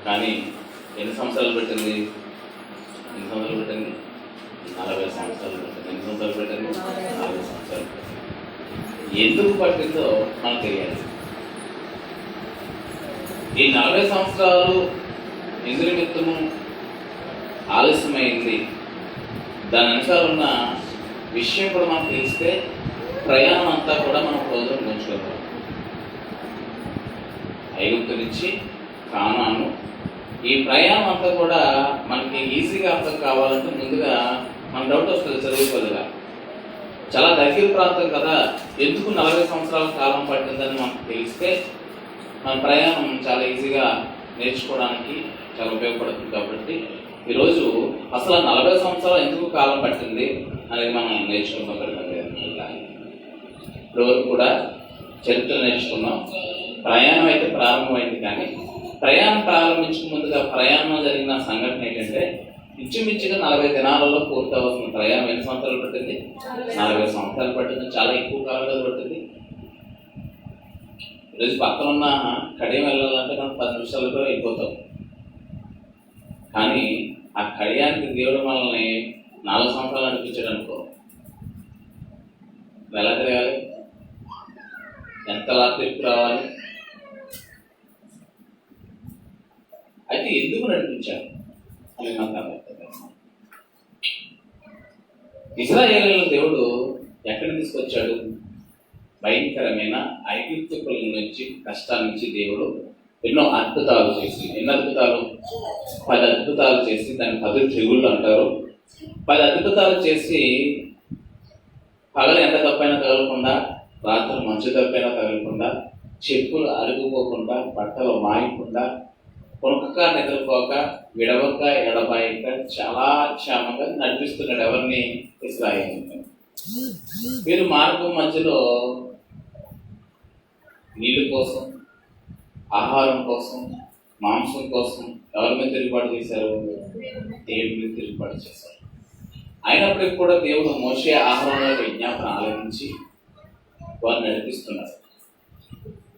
కానీ ఎన్ని సంవత్సరాలు పెట్టింది? 40 సంవత్సరాలు పెట్టింది. ఎన్ని సంవత్సరాలు పెట్టింది? 40 సంవత్సరాలు. ఎందుకు పట్టిందో మనకు తెలియాలి. ఈ 40 సంవత్సరాలు ఎందు నిమిత్తము ఆలస్యమైంది, దాని అనుసారం ఉన్న విషయం కూడా మనకు తెలిస్తే ప్రయాణం అంతా కూడా మనం రోజులు ఉంచుకోగలం. ఐగుప్తు నుంచి కానాను, ఈ ప్రయాణం అంతా కూడా మనకి ఈజీగా అర్థం కావాలంటే ముందుగా మన డౌట్ వస్తుంది చదువుకోదుగా. చాలా దగ్గర ప్రాంతం కదా, ఎందుకు 40 సంవత్సరాల కాలం పట్టిందని మనకు తెలిస్తే మన ప్రయాణం చాలా ఈజీగా నేర్చుకోవడానికి చాలా ఉపయోగపడుతుంది. కాబట్టి ఈరోజు అసలు 40 సంవత్సరాలు ఎందుకు కాలం పట్టింది అనేది మనం నేర్చుకుంటాం. ఇప్పటివరకు కూడా చరిత్ర నేర్చుకున్నాం. ప్రయాణం అయితే ప్రారంభమైంది, కానీ ప్రయాణం ప్రారంభించక ముందుగా ప్రయాణంలో జరిగిన సంఘటన ఏంటంటే ఇంచుమించుగా 40 దినాలలో పూర్తి అవసరం. ప్రయాణం ఎన్ని సంవత్సరాలు పట్టింది? 40 సంవత్సరాలు పట్టింది. చాలా ఎక్కువ కాలంగా పట్టింది. ఈరోజు పక్కన ఉన్న కడియం వెళ్ళాలంటే మనం 10 నిమిషాలతో అయిపోతాం. కానీ ఆ కడియానికి దేవుడు మనల్ని 4 సంవత్సరాలు అనిపించాడు అనుకో, ఎలా తిరగాలి? ఎంతలా తిరిగి రావాలి? అయితే ఎందుకు నడిపించాడు అని నాకు అర్థం. ఇశ్రాయేలును దేవుడు ఎక్కడి తీసుకొచ్చాడు? భయంకరమైన ఐగుప్తుల నుంచి, కష్టాల నుంచి దేవుడు ఎన్నో అద్భుతాలు చేసి, ఎన్ని అద్భుతాలు? 10 అద్భుతాలు చేసి, దాన్ని 10 తెగుళ్ళు అంటారు. 10 అద్భుతాలు చేసి పగలు ఎంత తప్పైనా తగలకుండా, రాత్రి మంచు తప్పైనా తగలకుండా, చెప్పులు అరుగుపోకుండా, బట్టలు మాయకుండా, కొనుక్క నిద్రపోక, విడవక ఎడబాయక చాలా క్షేమంగా నడిపిస్తున్నాడు. ఎవరిని? ఇశ్రాయేలుని. వీరు మార్గం మధ్యలో నీళ్ళ కోసం, ఆహారం కోసం, మాంసం కోసం ఎవరి మీద తిరుగుబాటు చేశారు? దేవుడి మీద తిరుగుబాటు చేశారు. అయినప్పటికీ కూడా దేవుడు మోషే ఆహారంలో విజ్ఞాపన ఆలోచించి వారు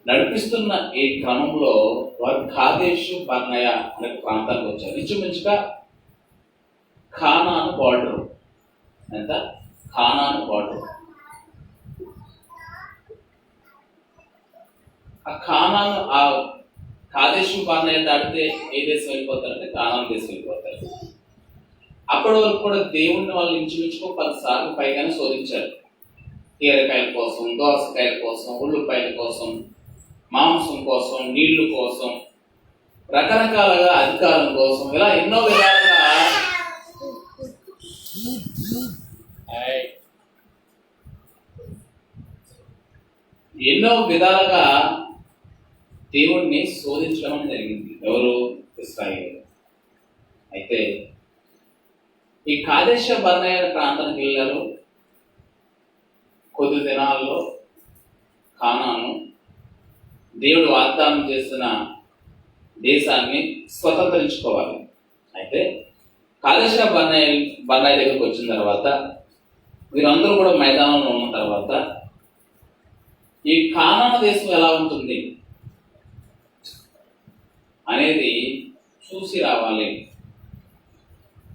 నడిపిస్తున్న ఈ క్రమంలో వారు కాదేశు బర్నయ అనే ప్రాంతానికి వచ్చారు. ఇంచుమించుగా కానాను బార్డర్. ఎంత? కానాను బార్డర్. ఆ కానాను, ఆ కాదేశు బర్నయ దాటితే ఏ దేశం వెళ్ళిపోతారంటే కానాను దేశం వెళ్ళిపోతారు. అప్పటి వరకు కూడా దేవుణ్ణి వాళ్ళు ఇంచుమించుకో 10 సార్లు పైగానే శోధించారు. కీరకాయల కోసం, దోసకాయల కోసం, ఉల్లిపాయల కోసం, మాంసం కోసం, నీళ్లు కోసం, రకరకాలుగా అధికారం కోసం, ఇలా ఎన్నో విధాలుగా దేవుణ్ణి శోధించడం జరిగింది. ఎవరు? ఇశ్రాయేలు. అయితే ఈ కాదేశ బర్నయ ప్రాంతానికి వెళ్ళారు. కొద్ది దినాల్లో కానాను దేవుడు వాగ్దానం చేసిన దేశాన్ని స్వతంత్రించుకోవాలి. అయితే కాదేశ బర్నయ దగ్గరకు వచ్చిన తర్వాత, వీరందరూ కూడా మైదానంలో ఉన్న తర్వాత, ఈ కానాను దేశం ఎలా ఉంటుంది అనేది చూసి రావాలి.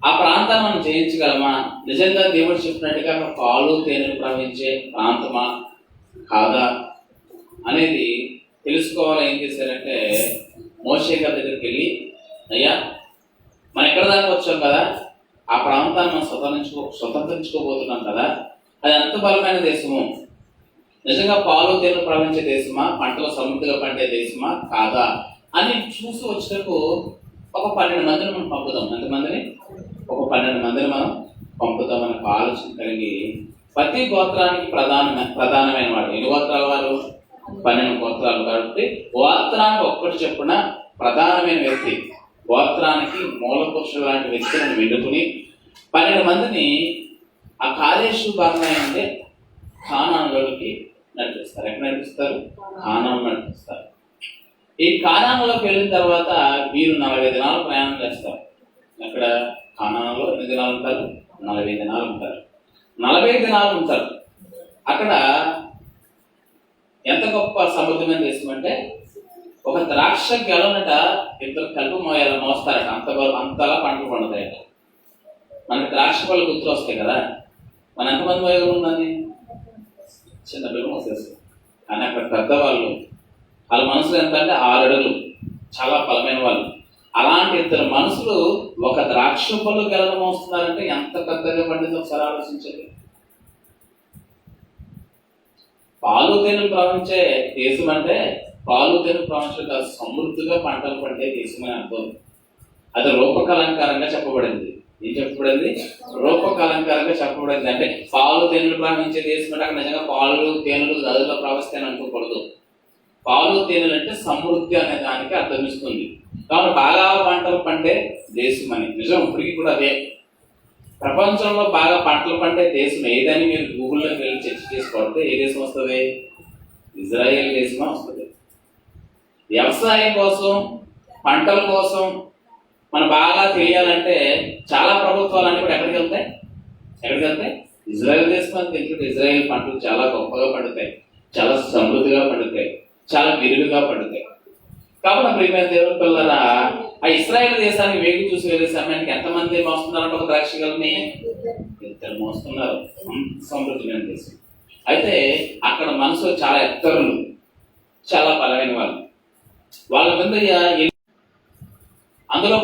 ఆ ప్రాంతాన్ని మనం జయించగలమా? నిజంగా దేవుడు చెప్పినట్టుగా అక్కడ పాలు తేనెలు ప్రవహించే ప్రాంతమా కాదా అనేది తెలుసుకోవాలి. ఏం చేశారంటే మోషే గారి దగ్గరికి వెళ్ళి, అయ్యా మనం ఎక్కడ దాకా వచ్చాం కదా, ఆ ప్రాంతాన్ని మనం స్వతంత్రించుకోబోతున్నాం కదా, అది ఎంత బలమైన దేశము? నిజంగా పాలు తేనెలు ప్రవహించే దేశమా, పంటలు సమృద్ధిగా పండే దేశమా కాదా అని చూసి వచ్చేటప్పుడు ఒక 12 మందిని మనం పంపుదాం. ఎంతమందిని? ఒక 12 మందిని మనం పంపుతామని ఆలోచన కలిగి, ప్రతి గోత్రానికి ప్రధానమైన వాడు. ఎన్ని గోత్రాల వారు? 12 గోత్రాలు. కాబట్టి గోత్రానికి ఒక్కటి చెప్పున ప్రధానమైన వ్యక్తి, గోత్రానికి మూల పురుషుడు లాంటి వ్యక్తులను వెన్నుకుని 12 మందిని ఆ కాదేశు బర్నయ అంటే కానానులోకి నడిపిస్తారు. ఎక్కడ నడిపిస్తారు? కానాను నడిపిస్తారు. ఈ కానానులోకి వెళ్ళిన తర్వాత వీరు 40 దినాలు ప్రయాణం చేస్తారు. అక్కడ కానానులో ఎన్ని దినాలు ఉంటారు? 40 దినాలు ఉంటారు. 40 దినాలు ఉంటారు. అక్కడ ఎంత గొప్ప సమృద్ధమైన దేశం అంటే, ఒక ద్రాక్ష గెలనట ఇద్దరు కలిపి మోస్తారట, అంతలా పంటలు పండుతాయట. మనకి ద్రాక్ష పళ్ళు గుర్తులు వస్తాయి కదా, మన ఎంతమంది మోయగలం ఉందని చిన్న పిల్లలు మోసేస్తారు. కానీ అక్కడ పెద్దవాళ్ళు వాళ్ళ మనసులు ఎంత అంటే 6 అడుగులు, చాలా బలమైన వాళ్ళు. అలాంటి ఇద్దరు మనుషులు ఒక ద్రాక్ష పళ్ళు గెలక మోస్తున్నారంటే ఎంత పెద్దగా పండిందో ఒకసారి ఆలోచించండి. పాలు తేనెలు ప్రవహించే దేశం అంటే పాలు తేనెలు ప్రవహించే సమృద్ధిగా పంటలు పండే దేశం అని అర్థం. అది రూపకలంకారంగా చెప్పబడింది. ఏం చెప్పబడింది? రూపకలంకారంగా చెప్పబడింది. అంటే పాలు తేనెలు ప్రవహించే దేశం అంటే అక్కడ నిజంగా పాలు తేనెలు నదుల్లో ప్రవహిస్తాయని అనుకోకూడదు. పాలు తేనెలు అంటే సమృద్ధి అనే దానికి అర్థమిస్తుంది. కాబట్టి బాగా పంటలు పండే దేశం అని నిజం. ఇప్పటికీ కూడా అదే. ప్రపంచంలో బాగా పంటలు పండే దేశం ఏదని మీరు గూగుల్లోకి వెళ్ళి చర్చ చేసుకోవడితే ఏ దేశం వస్తుంది? ఇజ్రాయెల్ దేశమే వస్తుంది. వ్యవసాయం కోసం, పంటల కోసం మనం బాగా తెలియాలంటే చాలా ప్రభుత్వాలన్నీ కూడా ఎక్కడికి వెళ్తాయి? ఇజ్రాయెల్ దేశం అని తెలుసుకుంటే ఇజ్రాయెల్ పంటలు చాలా గొప్పగా పండుతాయి, చాలా సమృద్ధిగా పండుతాయి, చాలా విరివిగా పండుతాయి. కాబట్టి ప్రియమైన దేవుని పిల్లరా, ఆ ఇశ్రాయేలు దేశానికి వేగి చూసి వెళ్ళే సమయానికి ఎంతమంది మోస్తున్నారంటే ఒక ద్రాక్షగల్ని 2 మోస్తున్నారు. సమృద్ధిమైన దేశం. అయితే అక్కడ మనసులో చాలా ఎత్తరులు, చాలా బలమైన వాళ్ళు. వాళ్ళ మీద అందులో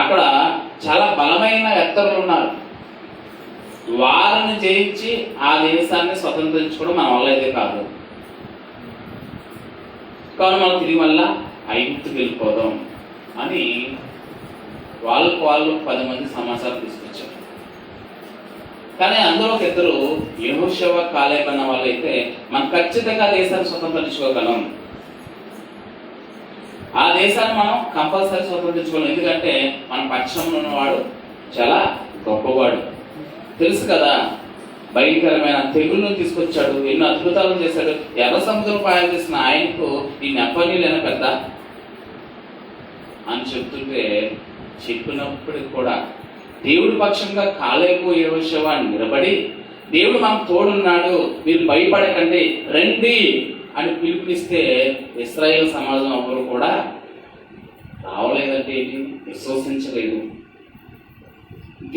అక్కడ చాలా బలమైన ఎత్తరులు ఉన్నారు. వారిని జయించి ఆ దేశాన్ని స్వతంత్రించుకోవడం మన వల్ల అయితే కాదు. కావున మనం తిరిగి మళ్ళా ఐగుప్తుకి వెళ్ళిపోదాం అని వాళ్ళు 10 మంది సమాచారం తీసుకొచ్చారు. కానీ అందులో ఒక ఇద్దరు యెహోషువ కాలేబ్ అన్న వాళ్ళు అయితే మనం ఖచ్చితంగా దేశాన్ని స్వతంత్రించుకోగలం, ఆ దేశాన్ని మనం కంపల్సరీ స్వతంత్రించుకోగలం. ఎందుకంటే మన పక్షంలో ఉన్నవాడు చాలా గొప్పవాడు. తెలుసు కదా, భయంకరమైన తెగుళ్ళను తీసుకొచ్చాడు, ఎన్నో అద్భుతాలు చేశాడు. ఎర్ర సముద్రం పాయలు చేసిన ఆయనకు ఈ నెపనీలైన పెద్ద అని చెప్తుంటే చెప్పినప్పటికి కూడా దేవుడి పక్షంగా కాలేబు యెహోషువ నిలబడి దేవుడు మనకు తోడున్నాడు, మీరు భయపడకండి, రండి అని పిలుపునిస్తే ఇశ్రాయేల్ సమాజం ఎవరు కూడా రావలేదంటే విశ్వసించలేదు.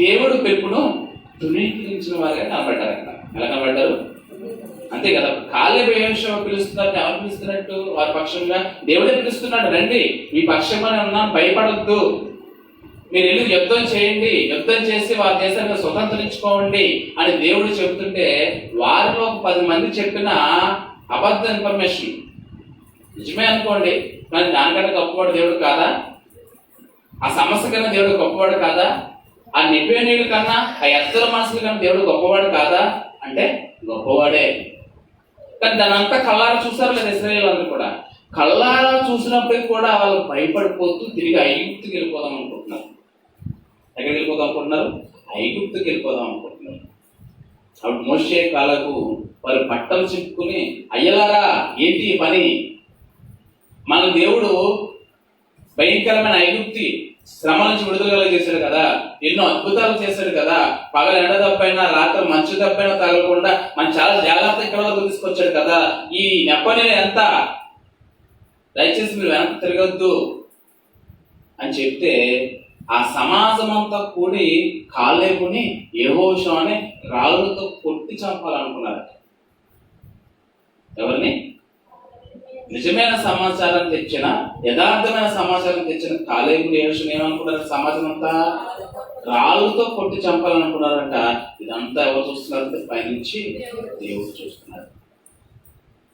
దేవుడు పిలుపును తునీకరించిన వారిగా కనబడ్డారంట. ఎలా కనబడ్డారు? అంతే కదా. కాలేబు యెహోషువ పిలుస్తున్నట్టు ఎవరు పిలుస్తున్నట్టు? వారి పక్షంగా దేవుడే పిలుస్తున్నాడు, రండి మీ పక్షంగానే ఉన్నాను, భయపడద్దు, మీరు వెళ్ళి యుద్ధం చేయండి, యుద్ధం చేసి వారి దేశాన్ని స్వతంత్రించుకోండి అని దేవుడు చెబుతుంటే వారిలో 10 మంది చెప్పిన అబద్ధ ఇన్ఫర్మేషన్ నిజమే అనుకోండి, కానీ దానికంటే గొప్పవాడు దేవుడు కాదా? ఆ సమస్య కన్నా దేవుడు గొప్పవాడు కాదా? ఆ నిపేనీయుల కన్నా, ఆ ఎత్తర మనసుల కన్నా దేవుడు గొప్పవాడు కాదా? అంటే గొప్పవాడే. కానీ దాని అంతా కళ్ళారా చూసారు లేదా? ఇశ్రాయేలు అందరూ కూడా కళ్ళారా చూసినప్పటికీ కూడా వాళ్ళు భయపడిపోతూ తిరిగి ఐగుప్తుకి వెళ్ళిపోదాం అనుకుంటున్నారు. ఎక్కడికి వెళ్ళిపోదాం అనుకుంటున్నారు? ఐగుప్తుకి వెళ్ళిపోదాం అనుకుంటున్నారు. అప్పుడు మోషే కాలకు వారి బట్టలు చింపుకుని, అయ్యలారా ఏంటి ఈ పని? మన దేవుడు భయంకరమైన ఐగుప్తి శ్రమ నుంచి విడుదల చేశాడు కదా, ఎన్నో అద్భుతాలు చేశాడు కదా, పగల ఎండ దప్పైనా రాత్రి మంచు దప్పైనా తగలకుండా మన చాలా జాగ్రత్త ఇక్కడ వరకు తీసుకొచ్చాడు కదా, ఈ నెప్పని ఎంత, దయచేసి మీరు వెనక్కి తిరగద్దు అని చెప్తే ఆ సమాజం అంతా కూడి కాలేబుని యెహోషువని రాళ్ళతో కొట్టి చంపాలనుకున్నారు. ఎవరిని? నిజమైన సమాచారం తెచ్చిన, యథార్థమైన సమాచారం తెచ్చిన కాలేబుని యెహోషువని ఏమనుకున్నారు? సమాజం అంతా రాళ్ళతో కొట్టి చంపాలనుకున్నారంట. ఇదంతా ఎవరు చూస్తున్నారంటే పైనుంచి దేవుడు చూస్తున్నారు.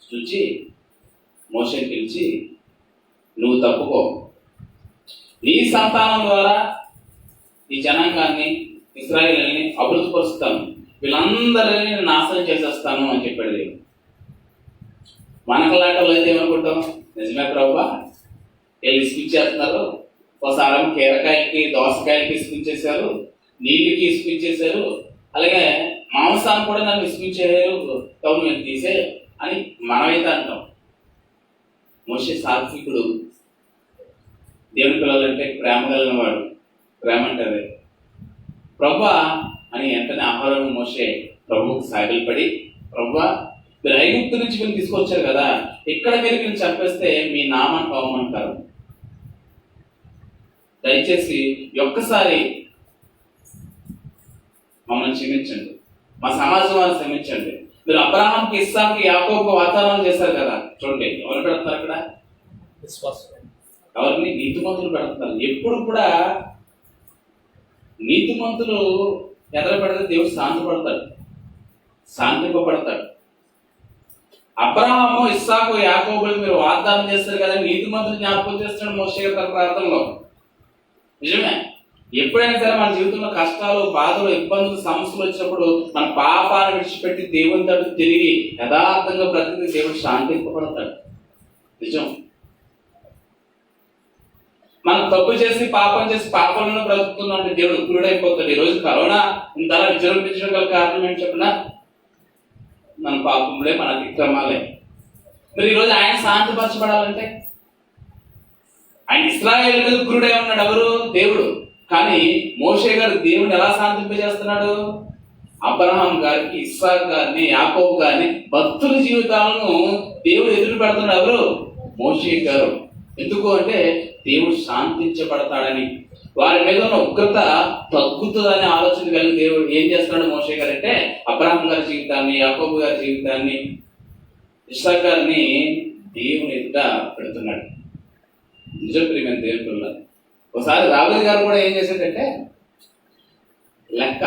చూచి మోషేని పిలిచి, నువ్వు తప్పుకో, నీ సంతానం ద్వారా ఈ జనాంగాన్ని, ఇశ్రాయేలుని అభివృద్ధి పరుస్తాను, వీళ్ళందరినీ నాశనం చేసేస్తాను అని చెప్పాడు దేవుడు. మనకలాటలో అయితే ఏమనుకుంటాం? నిజమే ప్రభువా, వీళ్ళు ఇసుకిచ్చేస్తున్నారు, ఒకసారి కీరకాయలకి దోసకాయలకి ఇసుకిచ్చేసారు, నీళ్ళకి ఇసుకిచ్చేసారు, అలాగే మాంసాన్ని కూడా నన్ను ఇసుకిచ్చేసారు, తవ్వు నేను తీసే అని మనమైతే అంటాం. మోషే సాత్వికుడు, దేవుని పిల్లలంటే ప్రేమ కలిగిన వాడు, ప్రేమ అంటే ప్రభువా అని వెంటనే ఆహారం మోషే ప్రభువుకు సాగిలపడి, ప్రభువా మీరు ఐగుప్తు నుంచి మీరు తీసుకొచ్చారు కదా, ఇక్కడ మీరు చంపేస్తే మీ నామాన్ని పావమంటారు, దయచేసి ఒక్కసారి మమ్మల్ని క్షమించండి, మా సమాజం వారిని క్షమించండి. మీరు అబ్రహాంకి, ఇస్సాకుకి, యాకోబుకు వాతావరణం చేశారు కదా, చూడండి ఎవరు పెడుతున్నారు అక్కడ? ఎవరిని? నీతిమంతులు పెడుతున్నారు. ఎప్పుడు కూడా నీతిమంతులు ఎదర పెడితే దేవుడు శాంతిపడతాడు, శాంతింపబడతాడు. అబ్రహాము, ఇస్సాకు, యాకోబులకు మీరు వాగ్దానం చేస్తారు కదా, నీతిమంతులు జ్ఞాపకం చేస్తున్నాడు మోషే గారు తన ప్రార్థనలో. నిజమే, ఎప్పుడైనా సరే మన జీవితంలో కష్టాలు, బాధలు, ఇబ్బందులు, సమస్యలు వచ్చినప్పుడు మన పాపాన్ని విడిచిపెట్టి దేవుని తట్టు తిరిగి యథార్థంగా బ్రతికి దేవుడు శాంతింపబడతాడు. నిజం. మనం తప్పు చేసి పాపం చేసి పాపంలో బ్రతుకుతున్నాం అంటే దేవుడు ఉగ్రుడైపోతాడు. ఈ రోజు కరోనా ఇంతలా విజృంభించడం గల కారణం ఏంటి చెప్పినా? మన పాపంలే, మన అతిక్రమాలే. మరి ఈరోజు ఆయన శాంతిపరచబడాలంటే ఆయన ఇశ్రాయేలు మీద ఉగ్రుడై ఉన్నాడు. ఎవరు? దేవుడు. కానీ మోషే గారు దేవుడిని ఎలా శాంతింపజేస్తున్నాడు? అబ్రహాం గారికి, ఇస్సాకు గారిని, యాకోబు గారిని, భక్తుల జీవితాలను దేవుడు ఎదురు పెడుతున్నాడు. ఎవరు? మోషే గారు. ఎందుకు అంటే దేవుడు శాంతించబడతాడని, వారి మీద ఉన్న ఉగ్రత తగ్గుతుందని ఆలోచన కలిగి దేవుడు ఏం చేస్తున్నాడు మోషే గారు అంటే అబ్రహాం గారి జీవితాన్ని, యాకోబు గారి జీవితాన్ని, ఇస్సాకు గారిని దేవుని ఎదుట పెడుతున్నాడు. నిజం ప్రియమైన దేవుని పిల్లలు. ఒకసారి రాఘుల్ గారు కూడా ఏం చేశాడంటే లెక్క,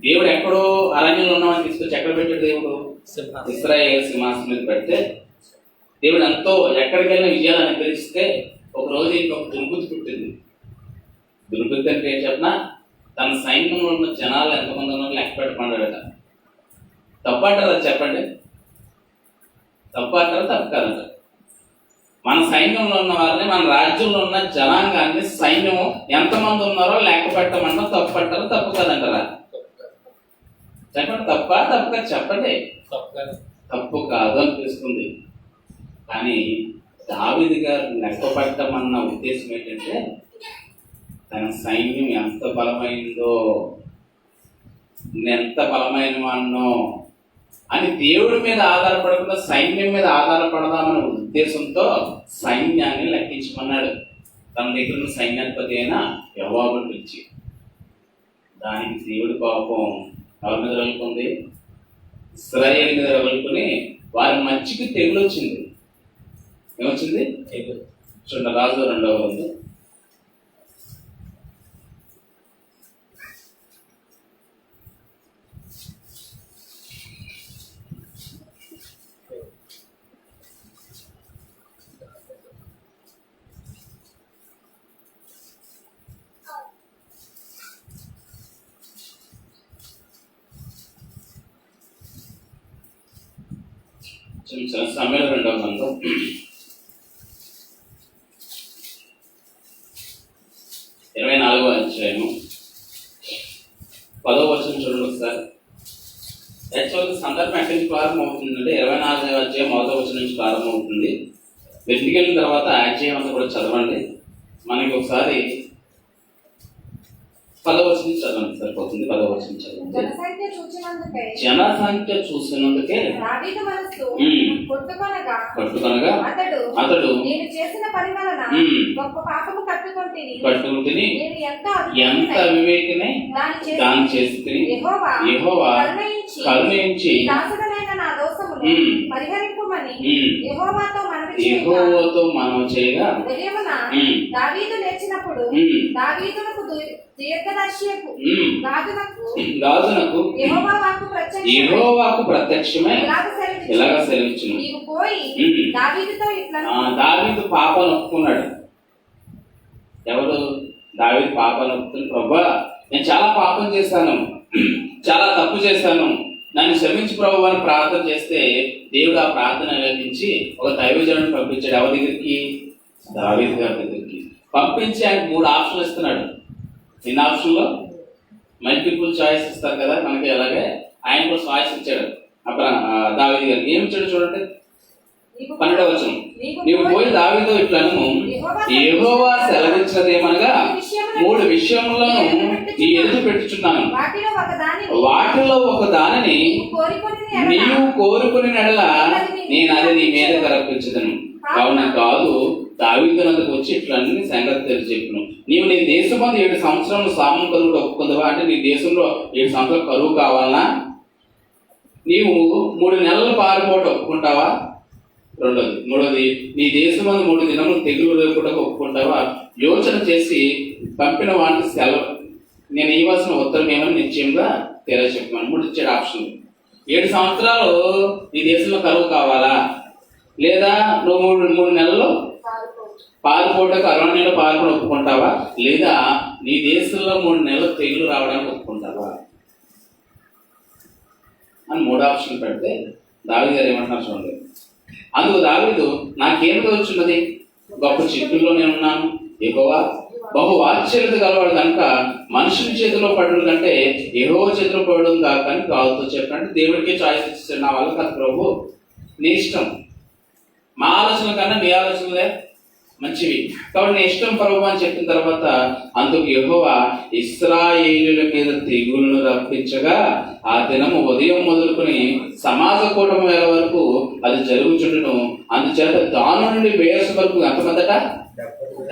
దేవుడు ఎక్కడో అరణ్యంలో ఉన్నామని తీసుకొచ్చి ఎక్కడ పెట్టాడు? దేవుడు ఇశ్రాయేలు సింహాసనం మీద పెడితే దేవుడు ఎంతో ఎక్కడికి వెళ్ళిన విజయాలు అనుగ్రహిస్తే ఒక రోజు ఇంకొక దుర్బుద్ధి పుట్టింది. దుర్బుద్ధి అంటే ఏం చెప్పినా, తన సైన్యంలో ఉన్న జనాలు ఎంతమంది ఉన్నారో లెక్క పెట్టమన్నాడట. తప్పు అంటారా? చెప్పండి. తప్పు అంటారా? తప్పు కాదంటారు. మన సైన్యంలో ఉన్న వారిని, మన రాజ్యంలో ఉన్న జనాంగాన్ని, సైన్యం ఎంతమంది ఉన్నారో లెక్క పెట్టమన్నా తప్పు అంటారా? తప్పు కాదంటారా? చెప్పండి. తప్పా? తప్పు కాదు? చెప్పండి. తప్పు కాదు అనిపిస్తుంది. కానీ దావీదు గారు లెక్క పెట్టమన్న ఉద్దేశం ఏంటంటే తన సైన్యం ఎంత బలమైందో, ఎంత బలమైన వాడినో అని దేవుడి మీద ఆధారపడకుండా సైన్యం మీద ఆధారపడదామన్న ఉద్దేశంతో సైన్యాన్ని లెక్కించమన్నాడు. తన దగ్గర ఉన్న సైన్యాధిపతి అయిన యోవాబును పిలిచి. దానికి దేవుడి కోపం ఎవరి మీద రగులుకుంది? ఇశ్రాయేలు మీద రగులుకుని వారి మధ్యకి తెగులు వచ్చింది. ఏమొచ్చింది? చూడండి, రాజు 2వ గ్రంథం 24వ అధ్యాయము 10వ వచనం చూడండి ఒకసారి. యాక్చువల్గా సందర్భం ఎక్కడి నుంచి ప్రారంభం అవుతుందంటే 24వ అధ్యాయం 1వ వచనం నుంచి ప్రారంభం అవుతుంది. వెతికి వెళ్ళిన తర్వాత అధ్యాయం అంతా కూడా చదవండి. మనకి ఒకసారి 10వ వచనం చదవండి, సరిపోతుంది. 10వ వచనం చదవండి. జనసంఖ్య చూసినందుకే పట్టుకొనగా అతడు నేను చేసిన పని వలన గొప్ప పాపము కట్టుకుంటుని ఎంత వివేకనే దాన్ని చేసి యెహోవా కరుణించి యెహోవాతో మనవి చేయగా దావీదు లేచినప్పుడు దావీదునకు గాజునకు యెహోవాకు ప్రత్యక్షమై ఇలాగ సెలవిచ్చును. దావీదు పాపాలు ఒప్పుకున్నాడు. ఎవరు? దావీదు పాపాలు ఒప్పుకుని, ప్రభువా నేను చాలా పాపం చేశాను, చాలా తప్పు చేశాను, నన్ను క్షమించి ప్రభు అని ప్రార్థన చేస్తే దేవుడు ఆ ప్రార్థన అంగీకరించి ఒక దైవజనుడిని పంపించాడు. ఎవరి దగ్గరికి? దావీదు గారి దగ్గరికి పంపించి ఆయన 3 ఆప్షన్లు ఇస్తున్నాడు. ఎన్ని ఆప్షన్లో? మల్టిపుల్ చాయిస్ ఇస్తారు కదా మనకి, అలాగే ఆయన కూడా చాయిస్ ఇచ్చాడు. అప్పుడు దావీదు గారికి ఏమి ఇచ్చాడు చూడండి. 12వ వచనం. నీవు పోయి దావీదుతో ఇట్లను, యెహోవా సెలవిచ్చినదేమనగా 3 విషయములను నీ ఎదుట పెట్టుచున్నాను, వాటిలో ఒక దానిని నీవు కోరుకుని నడల నేను అది నీ మీద రప్పించదను. కావున కాదు దావీదునకు వచ్చి ఇట్లన్నీ సంగతి తెలిసి చెప్పిన, నీవు నీ దేశమందు 7 సంవత్సరాలు సామం కరువు ఒప్పుకుందావా? అంటే నీ దేశంలో 7 సంవత్సరాలు కరువు కావాలనా? నీవు 3 నెలలు పారిపోవటం ఒప్పుకుంటావా? మూడోది నీ దేశమందు 3 దినములు తెగులు లేకుండా ఒప్పుకుంటావా? యోచన చేసి పంపిన వాడికి సెలవు నేను ఇవ్వాల్సిన ఉత్తరం ఏమని నిశ్చయంగా తెలియచెప్పమని 3 ఇచ్చాడు ఆప్షన్. 7 సంవత్సరాలు నీ దేశంలో కరువు కావాలా, లేదా నువ్వు 3 నెలలు పారిపోవటకు అరణ్యంలో పారిపోవడం ఒప్పుకుంటావా, లేదా నీ దేశంలో 3 నెలలు తెగులు రావడానికి ఒప్పుకుంటావా అని 3 ఆప్షన్ పెడితే దావీదు గారు ఏమంటున్నారు చూడండి. అందుకు దావీదు, నాకేం తోచున్నది, గొప్ప చిక్కుల్లో నేనున్నాను, యెహోవా బహు వాత్సల్యత గలవాడు కనుక మనుషుని చేతిలో పడడం కంటే యెహోవా చేతిలో పడడం కాక అని కావుతో చెప్పంటే దేవుడికి చాయిస్ ఇచ్చాడు. నా వల్ల కాదు ప్రభు, నీ ఇష్టం, మా ఆలోచనల కన్నా నీ ఆలోచనలే మంచివి కాబట్టి నీ ఇష్టం ప్రభు అని చెప్పిన తర్వాత అందుకు యెహోవా ఇశ్రాయేలుల మీద తెగులను రప్పించగా ఆ దినము ఉదయం మొదలుకొని సమాజ కూటమి వేల వరకు అది జరుగుచుండును. అందుచేత దాని నుండి వేయర్స్ వరకు ఎంతమందట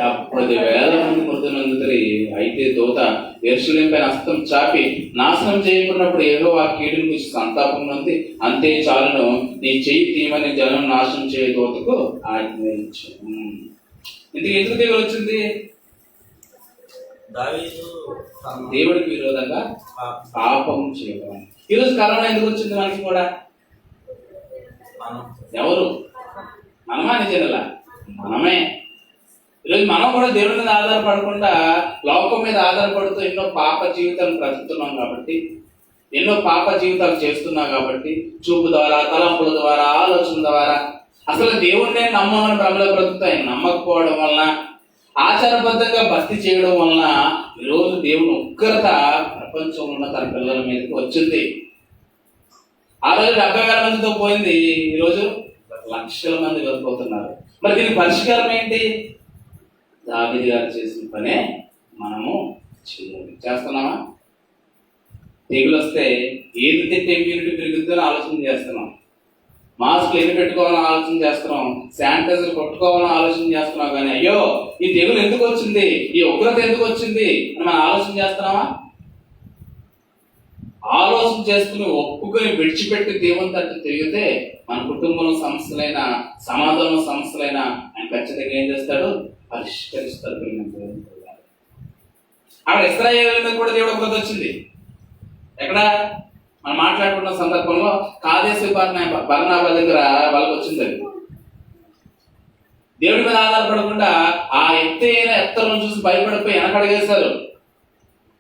70,000 మంది మృతులందరి. అయితే దూత యెరూషలేము పైన హస్తం చాపి నాశనం చేయకున్నప్పుడు యెహోవా కీడుని గురించి సంతాపం ఉంది, అంతే చాలును, నీ చెయ్యి తీయమని జనం నాశనం చేయ దూతకు ఆజ్ఞయించాను. ఇందుకు ఎందుకు తెగులు వచ్చింది? దేవుడికి విరోధంగా పాపం చేయడం. ఈరోజు కరోనా ఎందుకు వచ్చింది మనకి కూడా? ఎవరు? మనమా నిజంగా? మనమే. ఈరోజు మనం కూడా దేవుడి మీద ఆధారపడకుండా లోకం మీద ఆధారపడుతూ ఎన్నో పాప జీవితాలు బ్రతుకుతున్నాం కాబట్టి, ఎన్నో పాప జీవితాలు చేస్తున్నాం కాబట్టి, చూపు ద్వారా, తలంపుల ద్వారా, ఆలోచన ద్వారా అసలు దేవుడినే నమ్మమని భ్రమలో బ్రతుకుతాయి. నమ్మకపోవడం వలన, ఆచారబద్ధంగా భక్తి చేయడం వలన ఈరోజు దేవుని ఉగ్రత ప్రపంచంలో ఉన్న తన పిల్లల మీదకి వచ్చింది. ఆ రోజు 70,000 మందితో పోయింది, ఈరోజు లక్షల మంది వెళ్ళిపోతున్నారు. మరి దీనికి పరిష్కారం ఏంటి? దావీదు గారు చేసిన పనే మనము చేయాలి. చేస్తున్నామా? తెగులు వస్తే ఏది తింటే ఇమ్యూనిటీ పెరుగుతుందని ఆలోచన చేస్తున్నాం, మాస్క్ ఎన్ని పెట్టుకోవాలని ఆలోచన చేస్తున్నాం, శానిటైజర్ కొట్టుకోవాలని ఆలోచన చేస్తున్నాం. కానీ అయ్యో ఈ తెగులు ఎందుకు వచ్చింది, ఈ ఉగ్రత ఎందుకు వచ్చింది అని మనం ఆలోచన చేస్తున్నామా? ఆలోచన చేసుకుని ఒప్పుకొని విడిచిపెట్టి దేవుని తట్టు తిరిగితే మన కుటుంబంలో సమస్యలైన, సమాజంలో సమస్యలైన ఆయన ఖచ్చితంగా ఏం చేస్తాడు? పరిష్కరిస్తాడు. అక్కడ ఇశ్రాయేలు మీద కూడా దేవుడు ఉగ్రత వచ్చింది. ఎక్కడ మనం మాట్లాడుకున్న సందర్భంలో కాదేశు బర్నబా దగ్గర వాళ్ళకి వచ్చింది. అది దేవుడి మీద ఆధారపడకుండా ఆ ఎత్తలను చూసి భయపడిపోయి వెనకడిగేశారు.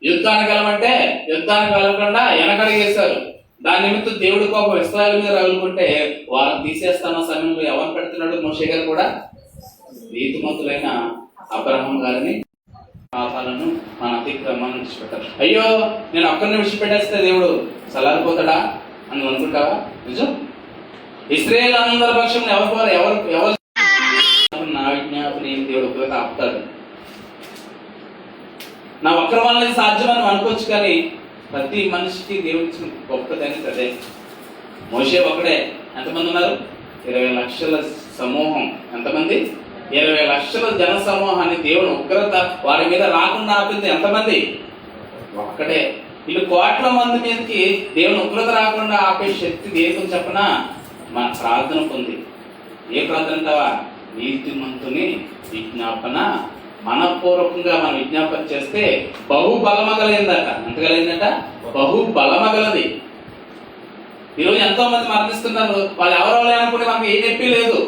యుద్ధానికి వెళ్ళమంటే యుద్ధానికి వెళ్ళకుండా వెనకడిగేశారు. దాని నిమిత్తం దేవుడి కోపం ఇశ్రాయేలు మీద రగులుకుంటే వారిని తీసేస్తాన సమయంలో ఎవరు పెడుతున్నాడు? మోషే గారు కూడా నీతిమంతులైన అబ్రహాం గారిని పాపాలను మన అతిక్రమాన్ని విడిచిపెట్టారు. అయ్యో నేను ఒక్కరిని విడిచిపెట్టేస్తే దేవుడు చల్లారిపోతాడా అని అనుకుంటావా? నిజం. ఇశ్రాయేలు అందరి పక్షంలో ఎవరు నా విజ్ఞాపన దేవుడు ఉగ్రత ఆపుతాడు. నా ఒక్కరి వల్ల సాధ్యమని అనుకోవచ్చు, కానీ ప్రతి మనిషికి దేవుడి గొప్పదని అదే. మోషే ఒక్కడే. ఎంతమంది ఉన్నారు? 20 లక్షల సమూహం. ఎంతమంది? 20 లక్షల జన సమూహాన్ని దేవుని ఉగ్రత వారి మీద రాకుండా ఆపింది ఎంతమంది? ఒక్కడే. వీళ్ళు కోట్ల మంది మీదకి దేవుని ఉగ్రత రాకుండా ఆపే శక్తి దేవుని చెప్పనా మన ప్రార్థన పొంది. ఏ ప్రార్థన అంటావా? నీతిమంతుని విజ్ఞాపన మనపూర్వకంగా మనం విజ్ఞాపన చేస్తే బహుబలమగలైందట. ఎంత కలిగిందట? బహుబలమగలది. ఈరోజు ఎంతో మంది మరణిస్తున్నారు. వాళ్ళు ఎవరో లేనప్పుడు మనకి ఏ నొప్పి లేదు,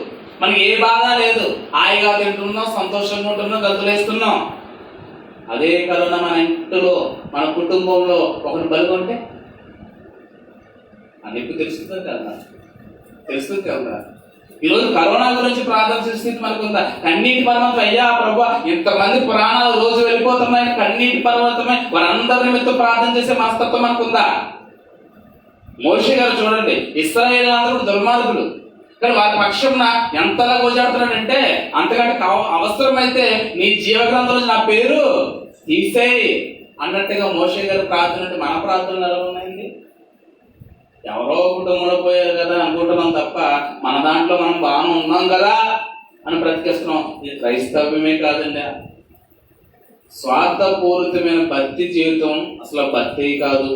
మనకి ఏ బాధ లేదు, హాయిగా తింటున్నాం, సంతోషంగా ఉంటున్నాం, గంతులేస్తున్నాం. అదే కరోనా మన ఇంట్లో, మన కుటుంబంలో ఒకటి బలిగొంటే ఆ నొప్పి తెలుస్తుంది కదా, తెలుస్తుంది కదా. ఈరోజు కరోనా గురించి ప్రార్థన చేస్తే మనకు ఉందా? కన్నీటి పర్వతం. అయ్యా ప్రభు, ఇంతమంది ప్రాణాలు రోజు వెళ్ళిపోతున్నాయి, కన్నీటి పర్వతమే, వారందరి నిమిత్తం ప్రార్థన చేసే మనస్తత్వం మనకుందా? మోషే గారు చూడండి, ఇశ్రాయేలు అందరూ దుర్మార్గులు, కానీ వారి పక్షంన ఎంతలా గోజాడుతున్నాడంటే అంతకంటే అవసరమైతే నీ జీవగ్రంథంలో నా పేరు తీసేయి అన్నట్టుగా మోషే గారు ప్రార్థన. అంటే మన ప్రార్థనలు ఎలా ఉన్నాయండి? ఎవరో కుటుంబంలో పోయారు కదా అనుకుంటున్నాం తప్ప మన దాంట్లో మనం బాగానే ఉన్నాం కదా అని బ్రతికేస్తున్నాం. ఇది క్రైస్తవ్యమే కాదండి. స్వార్థపూరితమైన భక్తి జీవితం అసలు భక్తి కాదు.